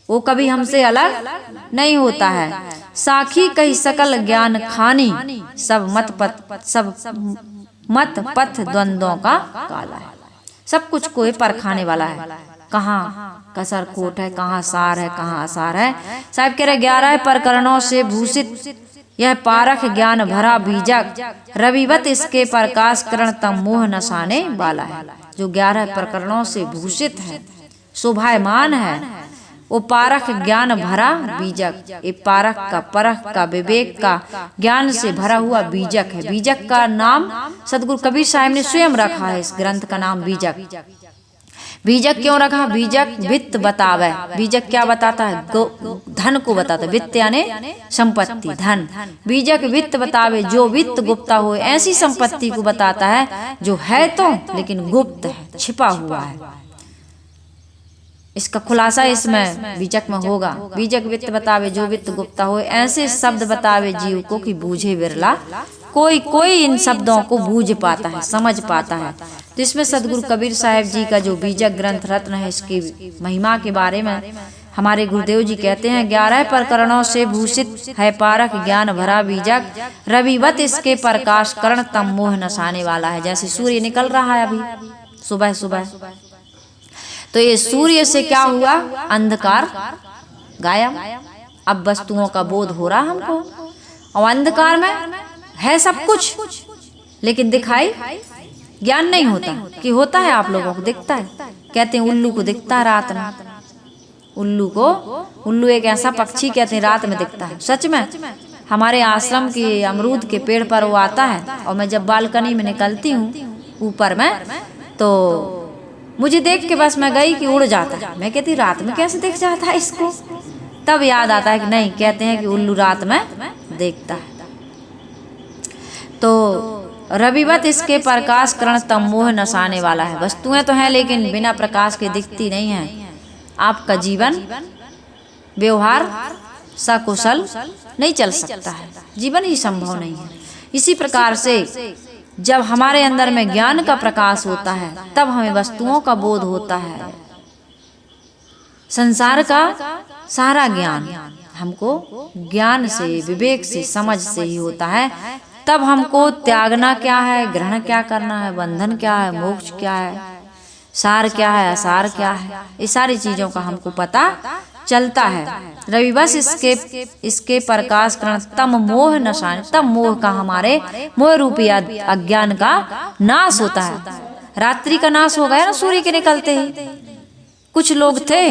S1: वो कभी हमसे अलग नहीं होता है। साखी कही सकल ज्ञान खानी, सब मत पथ द्वंद्वों का काला है। सब कुछ कोई परखाने वाला है, कहाँ कसर खोट है, कहाँ सार है, कहाँ असार है। साहिब कह रहे 11 प्रकरणों से भूषित यह पारख ज्ञान भरा बीजक, रविवत इसके प्रकाश करण तम मोह नसाने वाला है। जो 11 प्रकरणों से भूषित है, शोभायमान है, वो पारख ज्ञान भरा बीजक, ये पारख का, परख का, विवेक का ज्ञान से भरा हुआ बीजक है। बीजक का नाम सदगुरु कबीर साहिब ने स्वयं रखा है, इस ग्रंथ का नाम बीजक। बीजक क्यों रखा? बीजक वित्त बतावे। बीजक क्या बताता है? धन को बताता है। वित्त यानी संपत्ति, धन। बीजक वित्त बतावे, जो वित्त गुप्ता हो, ऐसी संपत्ति को बताता है जो है तो लेकिन गुप्त है, छिपा हुआ है। इसका खुलासा इसमें बीजक में होगा। बीजक वित्त बतावे, जो वित्त गुप्ता हो, ऐसे शब्द बतावे जीव को कि बूझे विरला कोई इन शब्दों को बूझ पाता है, समझ पाता है। तो इसमें सदगुरु कबीर साहिब जी का जो बीजक ग्रंथ रत्न है, इसकी महिमा के बारे में हमारे गुरुदेव जी कहते हैं 11 प्रकरणों से भूषित है पारक ज्ञान भरा बीजक, रविवत इसके प्रकाश करण तम मोह नसाने वाला है। जैसे सूर्य निकल रहा है अभी सुबह सुबह, तो ये सूर्य से क्या हुआ, अंधकार गायब। अब वस्तुओं का बोध हो रहा हमको, और अंधकार में है सब कुछ लेकिन दिखाई ज्ञान नहीं होता। कि होता है आप लोगों को दिखता है, कहते हैं उल्लू को दिखता है रात में, उल्लू एक ऐसा पक्षी कहते हैं रात में दिखता है। सच में हमारे आश्रम के अमरूद के पेड़ पर वो आता है, और मैं जब बालकनी में निकलती हूँ ऊपर में, तो मुझे देख के बस मैं गई कि उड़ जाता है। मैं कहती रात में कैसे दिख जाता है इसको, तब याद आता है कि नहीं, कहते हैं कि उल्लू रात में देखता है। तो रविवत इसके प्रकाश करण तम मोह नसाने वाला है। वस्तुएं तो हैं लेकिन बिना प्रकाश के दिखती नहीं है। आपका जीवन व्यवहार सकुशल नहीं चल सकता है, जीवन ही संभव नहीं है। इसी प्रकार से जब हमारे अंदर में ज्ञान का प्रकाश होता है तब हमें वस्तुओं का बोध होता है। संसार का सारा ज्ञान हमको ज्ञान से, विवेक से, समझ से ही होता है। तब हमको त्यागना क्या है, ग्रहण क्या करना है, बंधन क्या है, मोक्ष क्या है, सार क्या है, असार क्या है, ये सारी चीजों का हमको पता चलता है। रविवश इसके प्रकाश करण तम मोह नशान, तब मोह का, हमारे मोह रूपी अज्ञान का नाश होता है। रात्रि का नाश हो गया ना सूर्य के निकलते ही। कुछ लोग थे,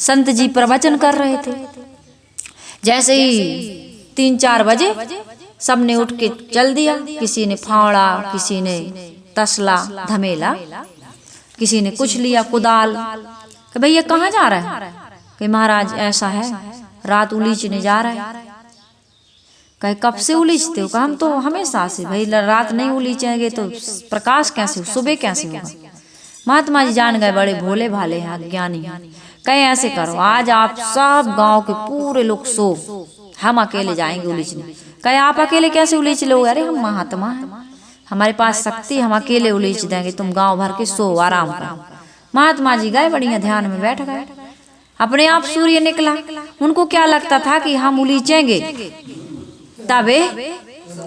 S1: संत जी प्रवचन कर रहे थे, जैसे ही 3-4 बजे सबने उठ के चल दिया। किसी ने फावड़ा, किसी ने तसला धमेला, किसी ने कुछ लिया कुदाल। कि भैया कहाँ जा रहा है? कि महाराज ऐसा है, रात उलीचने जा रहा है। कहे कब से उलीचते हो? कहा हम तो हमेशा से। भाई रात नहीं उलीचेंगे तो प्रकाश कैसे, सुबह कैसे होगा? महात्मा जी जान गए, बड़े भोले भाले हैं, अज्ञानी। कहे ऐसे करो, आज आप सब गांव के पूरे लोग सो, हम अकेले जाएंगे उलीचने। कहे आप अकेले कैसे उलीच लोगे? अरे हम महात्मा हैं, हमारे पास शक्ति, हम अकेले उलीच देंगे, तुम गांव भर के सो, आराम करो। महात्मा जी गए, बढ़िया ध्यान में बैठ गए। अपने आप सूर्य निकला। उनको क्या लगता था कि हम उलीचेंगे तबे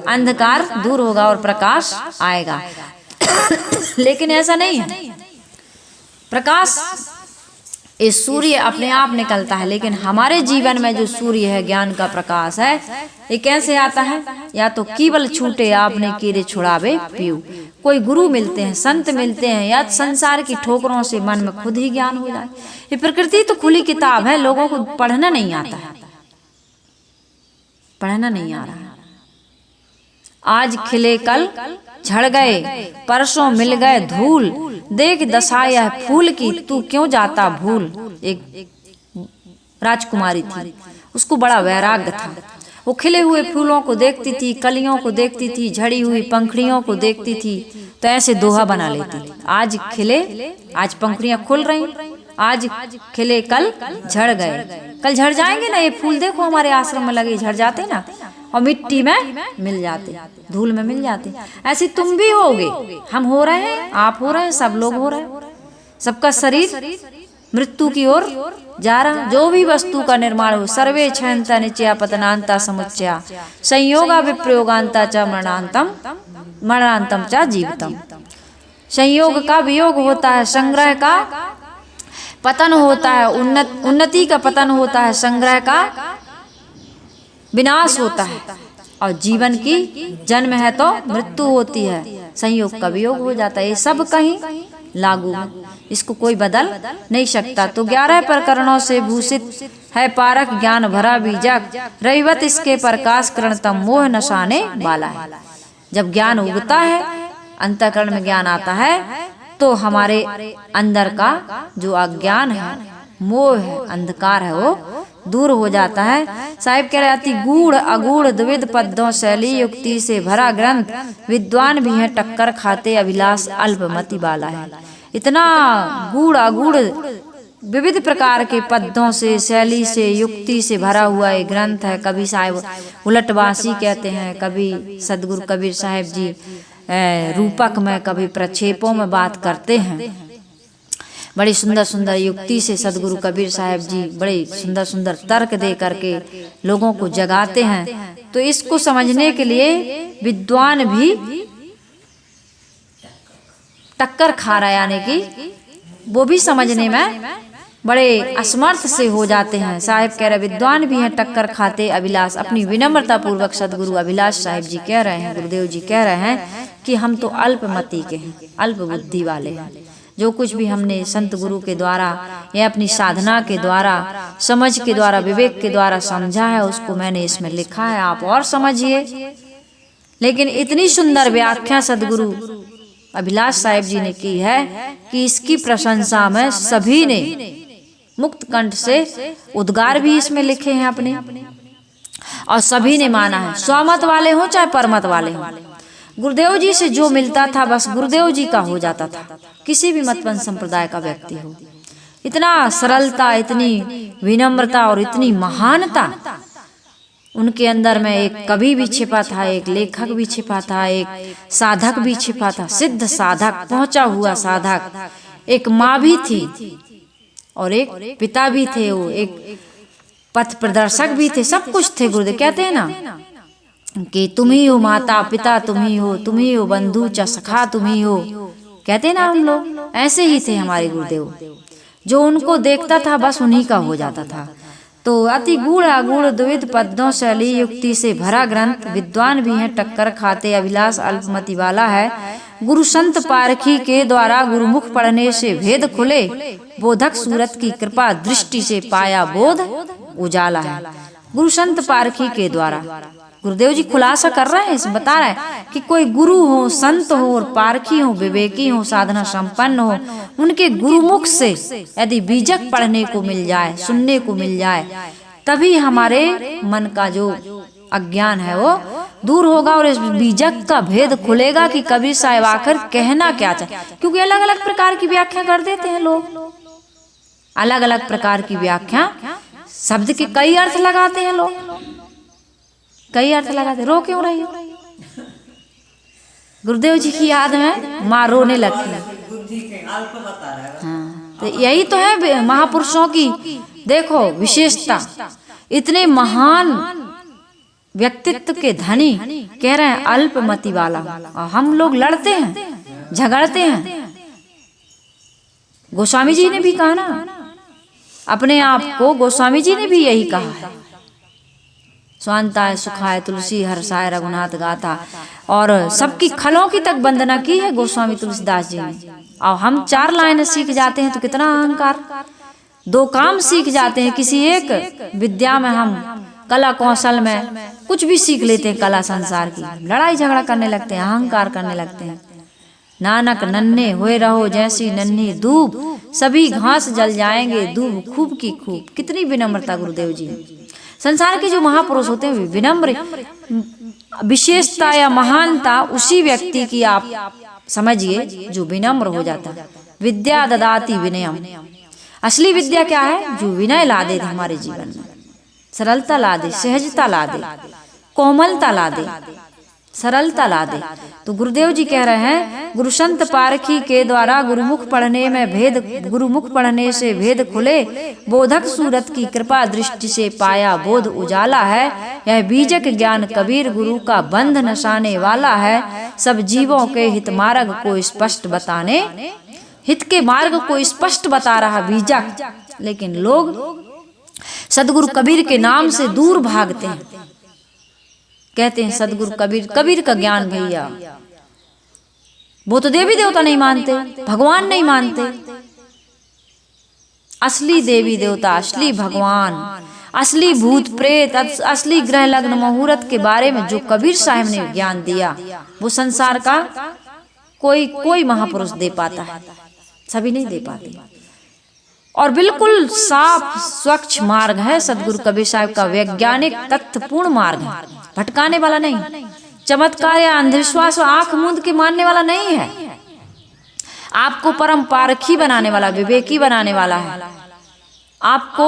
S1: अंधकार दूर होगा और प्रकाश आएगा। लेकिन ऐसा नहीं है। प्रकाश इस सूर्य अपने आप निकलता है, लेकिन हमारे जीवन में जो सूर्य है, ज्ञान का प्रकाश है, ये कैसे आता है? या तो केवल छूटे आपने कीड़े छुड़ावे पीऊ, कोई गुरु मिलते हैं, संत मिलते हैं, या संसार की ठोकरों से मन में खुद ही ज्ञान हो जाए। ये प्रकृति तो खुली किताब है, लोगों को पढ़ना नहीं आता है, पढ़ना नहीं आ रहा है। आज खिले कल झड़ गए, परसों मिल गए धूल, देख दशा यह फूल की तू क्यों जाता भूल। एक राजकुमारी थी, उसको बड़ा वैराग्य था। वो खिले हुए फूलों को देखती थी, कलियों को देखती थी, झड़ी हुई पंखड़ियों को देखती थी, तो ऐसे दोहा बना लेती थी। आज खिले, आज पंखड़ियां खुल रही, आज खिले कल झड़ गए, कल झड़ जाएंगे ना। ये फूल देखो हमारे आश्रम में लगे, झड़ जाते ना, और मिट्टी में मिल जाते, धूल में मिल जाते। ऐसे तुम भी होगे, हम हो रहे हैं, आप हो रहे हैं, सब लोग हो रहे हैं। सबका शरीर मृत्यु की ओर जा रहा। जो भी वस्तु का निर्माण हो, सर्वे क्षयंता निचया पतनांता समुच्चया संयोगा विप्रयोगांता च मरणांतम च जीवितम। संयोग का वियोग होता है, संग्रह का पतन होता है, उन्नति का पतन होता है, संग्रह का विनाश होता है, और जीवन की जन्म है तो मृत्यु होती है, संयोग का वियोग हो जाता है। ये सब कहीं लागू है, इसको कोई बदल नहीं सकता। तो 11 प्रकरणों से भूषित है पारक ज्ञान भरा बीजक, रविवत इसके प्रकाश करण तम मोह नशाने वाला है। जब ज्ञान उगता है, अंतःकरण में ज्ञान आता है, तो हमारे अंदर का जो अज्ञान है, मोह है, अंधकार है, वो दूर हो जाता है। साहिब कह रहे अति गूढ़ अगूढ़ द्विविध पद्यों शैली युक्ति से भरा ग्रंथ, विद्वान भी है टक्कर खाते, अभिलाष अल्पमति वाला है। इतना गूढ़ अगूढ़ विविध प्रकार के पद्यों से, शैली से, युक्ति से भरा हुआ ये ग्रंथ है। कभी साहिब उलटवासी कहते हैं, कभी सदगुरु कबीर साहिब जी रूपक में, कभी प्रक्षेपों में बात करते हैं। बड़ी सुंदर सुंदर युक्ति से सदगुरु कबीर साहब जी बड़े सुंदर सुंदर तर्क दे करके लोगों को जगाते हैं। तो इसको समझने के लिए विद्वान भी टक्कर खा रहा है, यानी कि वो भी समझने में बड़े असमर्थ से हो जाते हैं। साहिब कह रहे विद्वान भी हैं टक्कर खाते अभिलाष। अपनी विनम्रता पूर्वक सदगुरु अभिलाष साहिब जी कह रहे हैं, गुरुदेव जी कह रहे हैं कि हम तो अल्पमति के हैं, अल्प बुद्धि वाले हैं। जो कुछ भी हमने संत गुरु के द्वारा या अपनी साधना के द्वारा, समझ के द्वारा, विवेक के द्वारा समझा है, उसको मैंने इसमें लिखा है, आप और समझिए। लेकिन इतनी सुंदर व्याख्या सदगुरु अभिलाष साहिब जी ने की है कि इसकी प्रशंसा में सभी ने मुक्त कंठ से उद्गार भी इसमें लिखे हैं अपने, और सभी ने माना है, स्वमत वाले हो चाहे परमत वाले हो। गुरुदेव जी से जो मिलता था बस गुरुदेव जी का हो जाता था, किसी भी मतपंथ संप्रदाय का व्यक्ति हो। इतना सरलता, इतनी विनम्रता और इतनी महानता उनके अंदर में। एक कवि भी छिपा था, एक लेखक भी छिपा था, एक साधक भी छिपा था, सिद्ध साधक, पहुंचा हुआ साधक। एक माँ भी थी और एक पिता भी थे, वो एक पथ प्रदर्शक भी थे, सब कुछ थे। गुरुदेव कहते हैं ना कि तुम ही हो माता पिता, तुम ही हो बंधु च सखा, तुम ही हो। कहते हैं ना हम लोग, ऐसे ही थे हमारे गुरुदेव। जो उनको देखता था बस उन्हीं का हो जाता था। तो अति गूढ़ अगूढ़ द्विविध पद्यों शैली युक्ति से भरा ग्रंथ, विद्वान भी हैं टक्कर खाते अभिलाष अल्पमति वाला है। गुरु संत पारखी के द्वारा गुरुमुख पढ़ने से भेद खुले, बोधक सूरत की कृपा दृष्टि से पाया बोध उजाला है। गुरु संत पारखी के द्वारा गुरुदेव जी खुलासा कर रहे हैं, इसमें बता रहे हैं कि कोई गुरु हो, संत हो और पारखी हो, विवेकी हो, साधना संपन्न हो, उनके गुरुमुख से यदि बीजक पढ़ने को मिल जाए, सुनने को मिल जाए, तभी हमारे मन का जो अज्ञान है वो दूर होगा और इस बीजक का भेद खुलेगा कि कबीर साहब आकर कहना क्या चाहे। क्योंकि अलग अलग प्रकार की व्याख्या कर देते हैं लोग, अलग अलग प्रकार की व्याख्या, शब्द के कई अर्थ लगाते हैं लोग, कई अर्थ लगाते। रो क्यों रही हो? गुरुदेव जी की याद में माँ रोने लगती है। हाँ, तो यही तो है महापुरुषों की देखो विशेषता। इतने महान व्यक्तित्व के धनी कह रहे हैं अल्पमति वाला, और हम लोग लड़ते हैं, झगड़ते हैं। गोस्वामी जी ने भी कहा ना, अपने आप को गोस्वामी जी ने भी यही कहा है, स्वांताय सुखाय तुलसी हर्षाय रघुनाथ गाथा। और सबकी खलों की तक वंदना की है गोस्वामी तुलसीदास जी ने। और हम 4 लाइनें सीख जाते हैं तो कितना अहंकार, 2 काम सीख जाते हैं, किसी एक विद्या में हम कला कौशल में कुछ भी सीख लेते हैं, कला संसार की, लड़ाई झगड़ा करने लगते हैं, अहंकार करने लगते हैं। नानक नन्हे हुए रहो जैसी नन्ही धूप, सभी घास जल जाएंगे दूब खूब की खूब। कितनी विनम्रता गुरुदेव जी। संसार के जो महापुरुष होते हैं विनम्र, विशेषता या महानता उसी व्यक्ति की आप समझिए जो विनम्र हो जाता है। विद्या ददाति विनयम, असली विद्या क्या है? जो विनय ला दे हमारे जीवन में, सरलता ला दे, सहजता ला दे, कोमलता ला दे, सरलता ला दे। तो गुरुदेव जी कह रहे हैं गुरु संत पारखी के द्वारा गुरुमुख पढ़ने में भेद, गुरुमुख पढ़ने से भेद खुले, बोधक सूरत की कृपा दृष्टि से पाया बोध उजाला है। यह बीजक ज्ञान कबीर गुरु का बंध नसाने वाला है। सब जीवों के हित मार्ग को स्पष्ट बताने, हित के मार्ग को स्पष्ट बता रहा बीजक। लेकिन लोग सदगुरु कबीर के नाम से दूर भागते हैं, कहते हैं सदगुरु कबीर, कबीर का ज्ञान भैया, वो तो देवी देवता नहीं मानते, भगवान नहीं मानते। असली देवी देवता, असली भगवान, असली भूत प्रेत, असली ग्रह लग्न मुहूर्त के बारे में जो कबीर साहब ने ज्ञान दिया, वो संसार का कोई महापुरुष दे पाता है, सभी नहीं दे पाते। और बिल्कुल साफ स्वच्छ मार्ग है सदगुरु कबीर साहब का, वैज्ञानिक तथ्यपूर्ण मार्ग है, भटकाने वाला नहीं, चमत्कार या अंधविश्वास आंख मूंद के मानने वाला नहीं है। आपको परम पारखी बनाने वाला, विवेकी बनाने वाला है, आपको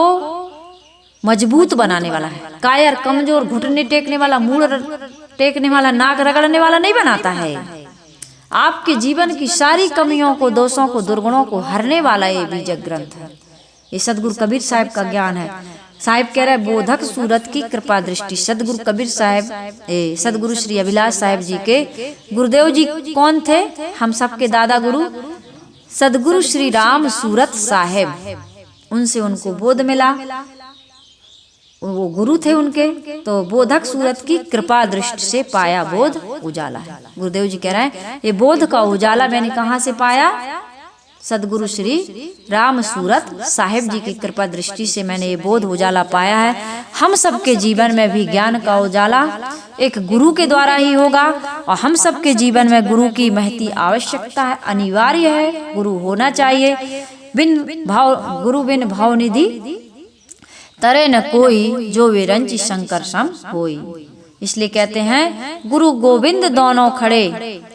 S1: मजबूत बनाने वाला है। कायर, कमजोर, घुटने टेकने वाला, मूड़ टेकने वाला, नाक रगड़ने वाला नहीं बनाता है। आपके जीवन की सारी कमियों को, दोषों को, दुर्गुणों को हरने वाला ये बीजक ग्रंथ है। ये सदगुरु कबीर साहब का ज्ञान है। साहिब कह रहे बोधक सूरत की कृपा दृष्टि। सदगुरु कबीर साहब, सदगुरु श्री अभिलाष साहब जी के गुरुदेव जी कौन थे? हम सबके दादा गुरु सदगुरु श्री राम सूरत साहेब। उनसे उनको बोध मिला, वो गुरु थे उनके। तो बोधक सूरत की कृपा दृष्टि से पाया बोध उजाला है। गुरुदेव जी कह रहे हैं ये बोध का उजाला मैंने कहाँ से पाया? सदगुरु श्री राम सूरत साहिब जी की कृपा दृष्टि से मैंने ये बोध उजाला पाया है। हम सबके जीवन में भी ज्ञान का उजाला एक गुरु के द्वारा ही होगा, और हम सबके जीवन में गुरु की महती आवश्यकता है, अनिवार्य है। गुरु होना चाहिए। बिन भाव गुरु बिन भाव निधि तरे न कोई, जो विरंच शंकर सम होई। इसलिए कहते हैं गुरु गोविंद दोनों खड़े,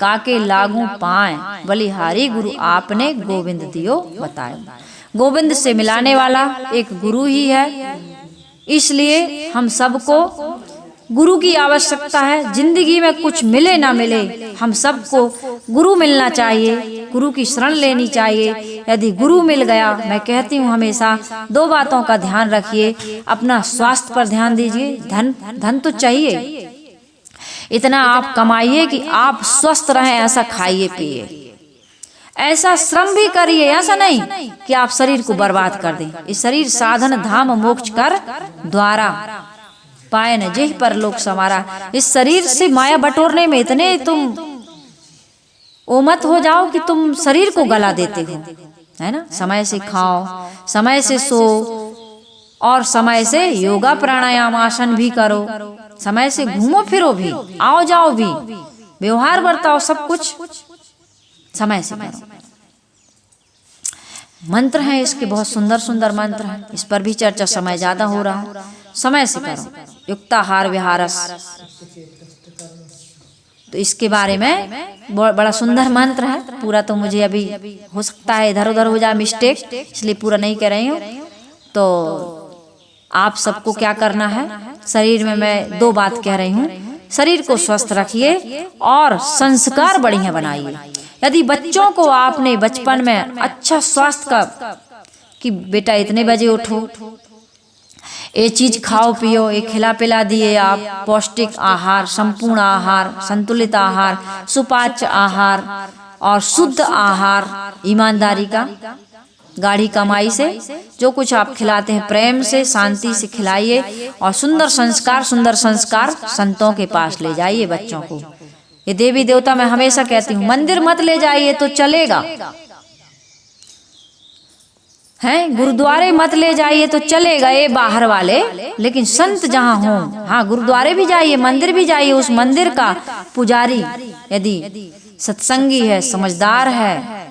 S1: काके लागू पाए, बलिहारी गुरु आपने गोविंद दियो बताए। गोविंद से मिलाने वाला एक गुरु ही है। इसलिए हम सबको गुरु की आवश्यकता है। जिंदगी में कुछ मिले ना मिले, हम सबको गुरु मिलना चाहिए, गुरु की शरण लेनी चाहिए। यदि गुरु मिल गया, मैं कहती हूँ हमेशा दो बातों का ध्यान रखिए। अपना स्वास्थ्य पर ध्यान दीजिए। धन तो चाहिए, इतना आप कमाइए कि आप स्वस्थ रहें, ऐसा खाइए पिए, ऐसा श्रम भी करिए। ऐसा नहीं कि आप शरीर को बर्बाद कर दें। इस शरीर साधन धाम मोक्ष कर द्वारा पाए न जेह पर लोक समारा। इस शरीर से माया बटोरने में इतने तुम उमत हो जाओ कि तुम शरीर को गला देते हो, है ना। समय से खाओ, समय से सो, और समय से योगा प्राणायाम आसन भी करो, समय से घूमो फिरो भी, आओ जाओ भी, व्यवहार बर्ताओ, सब कुछ समय से करो। मंत्र हैं इसके बहुत सुंदर सुंदर मंत्र हैं, इस पर भी चर्चा समय ज्यादा हो रहा है। समय से करो, युक्ताहार विहारस, तो इसके बारे में बड़ा सुंदर मंत्र है। पूरा तो मुझे अभी हो सकता है इधर उधर हो जाए मिस्टेक, इसलिए पूरा नहीं कह रही हूँ। तो आप सबको क्या करना है, शरीर में मैं दो बात कह रही हूँ। शरीर को स्वस्थ रखिए और संस्कार बढ़िया बनाइए। यदि बच्चों को आपने बचपन में अच्छा स्वास्थ्य का कि बेटा इतने बजे उठो, ये चीज खाओ पियो, ये खिला पिला दिए आप, पौष्टिक आहार, संपूर्ण आहार, संतुलित आहार, सुपाच्य आहार और शुद्ध आहार, ईमानदारी का, गाढ़ी कमाई से जो कुछ आप खिलाते हैं प्रेम से, शांति से खिलाइए। और सुंदर संस्कार संतों के पास ले जाइए बच्चों को। ये देवी देवता मैं हमेशा कहती हूँ, मंदिर मत ले जाइए तो चलेगा, हैं, गुरुद्वारे मत ले जाइए तो चलेगा, ये बाहर वाले, लेकिन संत जहाँ हों, हाँ गुरुद्वारे भी जाइए, मंदिर भी जाइए। उस मंदिर का पुजारी यदि सत्संगी है, समझदार है,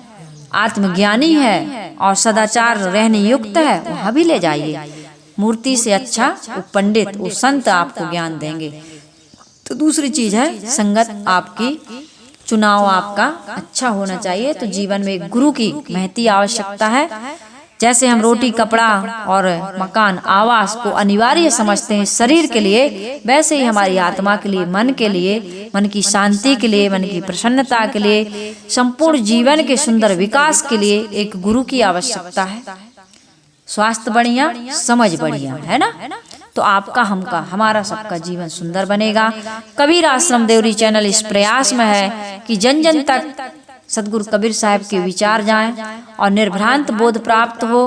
S1: आत्मज्ञानी है और सदाचार रहने युक्त है, वहां भी ले जाइए। मूर्ति से अच्छा वो पंडित, वो संत आपको ज्ञान देंगे। तो दूसरी चीज है संगत, आपकी चुनाव आपका अच्छा होना चाहिए। तो जीवन में एक गुरु की महती आवश्यकता है। जैसे हम रोटी, कपड़ा और मकान, आवास को अनिवार्य समझते हैं शरीर के लिए, वैसे ही हमारी आत्मा के लिए, मन के लिए, मन की शांति के लिए, मन की प्रसन्नता के लिए, संपूर्ण जीवन के सुंदर विकास के लिए एक गुरु की आवश्यकता है। स्वास्थ्य बढ़िया, समझ बढ़िया, है ना। तो आपका, हमका, हमारा सबका जीवन सुंदर बनेगा। कबीर आश्रम देवरी चैनल इस प्रयास में है कि जन जन तक सदगुरु कबीर साहब के विचार जाएं और निर्भ्रांत बोध प्राप्त हो,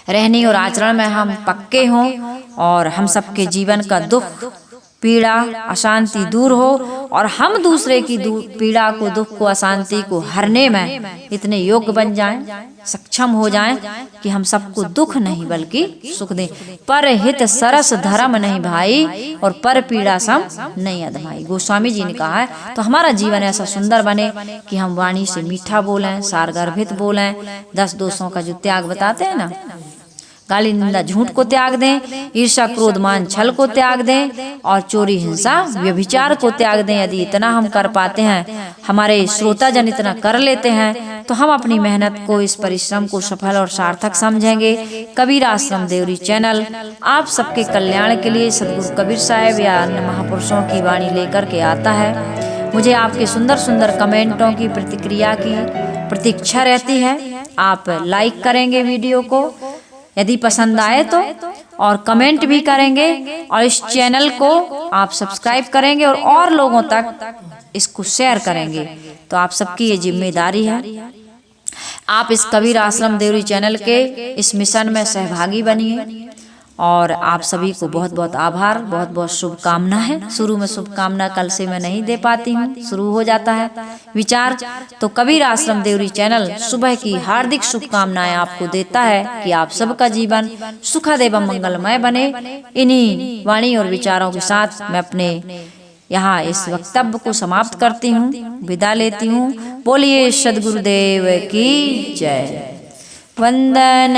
S1: रहने और आचरण में हम पक्के हों, और हम सबके जीवन का दुख, पीड़ा, अशांति दूर हो, और हम दूसरे की पीड़ा को, दुख को, अशांति को हरने में इतने योग्य बन जाएं, सक्षम हो जाएं कि हम सबको दुख नहीं बल्कि सुख दें। पर हित सरस धर्म नहीं भाई, और पर पीड़ा सम नहीं अधमाई, गोस्वामी जी ने कहा है। तो हमारा जीवन ऐसा सुंदर बने कि हम वाणी से मीठा बोलें, सारगर्भित बोलें, 10 दोषों का जो त्याग बताते हैं ना, गाली निंदा झूठ को त्याग दें, ईर्ष्या क्रोध मान छल को त्याग दें, और चोरी हिंसा व्यभिचार को त्याग दें। यदि इतना हम कर पाते हैं, हमारे श्रोता जन इतना कर लेते हैं, तो हम अपनी मेहनत को, इस परिश्रम को सफल और सार्थक समझेंगे। कबीर आश्रम देवरी चैनल आप सबके कल्याण के लिए सदगुरु कबीर साहब या अन्य महापुरुषों की वाणी लेकर के आता है। मुझे आपके सुंदर सुंदर कमेंटों की प्रतिक्रिया की प्रतीक्षा रहती है। आप लाइक करेंगे वीडियो को यदि पसंद आए तो, और कमेंट भी करेंगे, और इस चैनल को आप सब्सक्राइब करेंगे और लोगों तक इसको शेयर करेंगे। तो आप सबकी ये जिम्मेदारी है। आप इस कबीर आश्रम देवरी चैनल के इस मिशन में सहभागी बनिए। और आप सभी को बहुत बहुत आभार, बहुत बहुत शुभकामना है। शुरू में शुभकामना कल से मैं नहीं दे पाती हूँ, शुरू हो जाता है विचार। तो कबीर आश्रम देवरी चैनल सुबह की हार्दिक शुभकामनाएं आपको देता है कि आप सबका जीवन सुखद एवं मंगलमय बने। इन्हीं वाणी और विचारों के साथ मैं अपने यहाँ इस वक्तव्य को समाप्त करती हूँ, विदा लेती हूँ। बोलिए सद्गुरुदेव की जय। वंदन।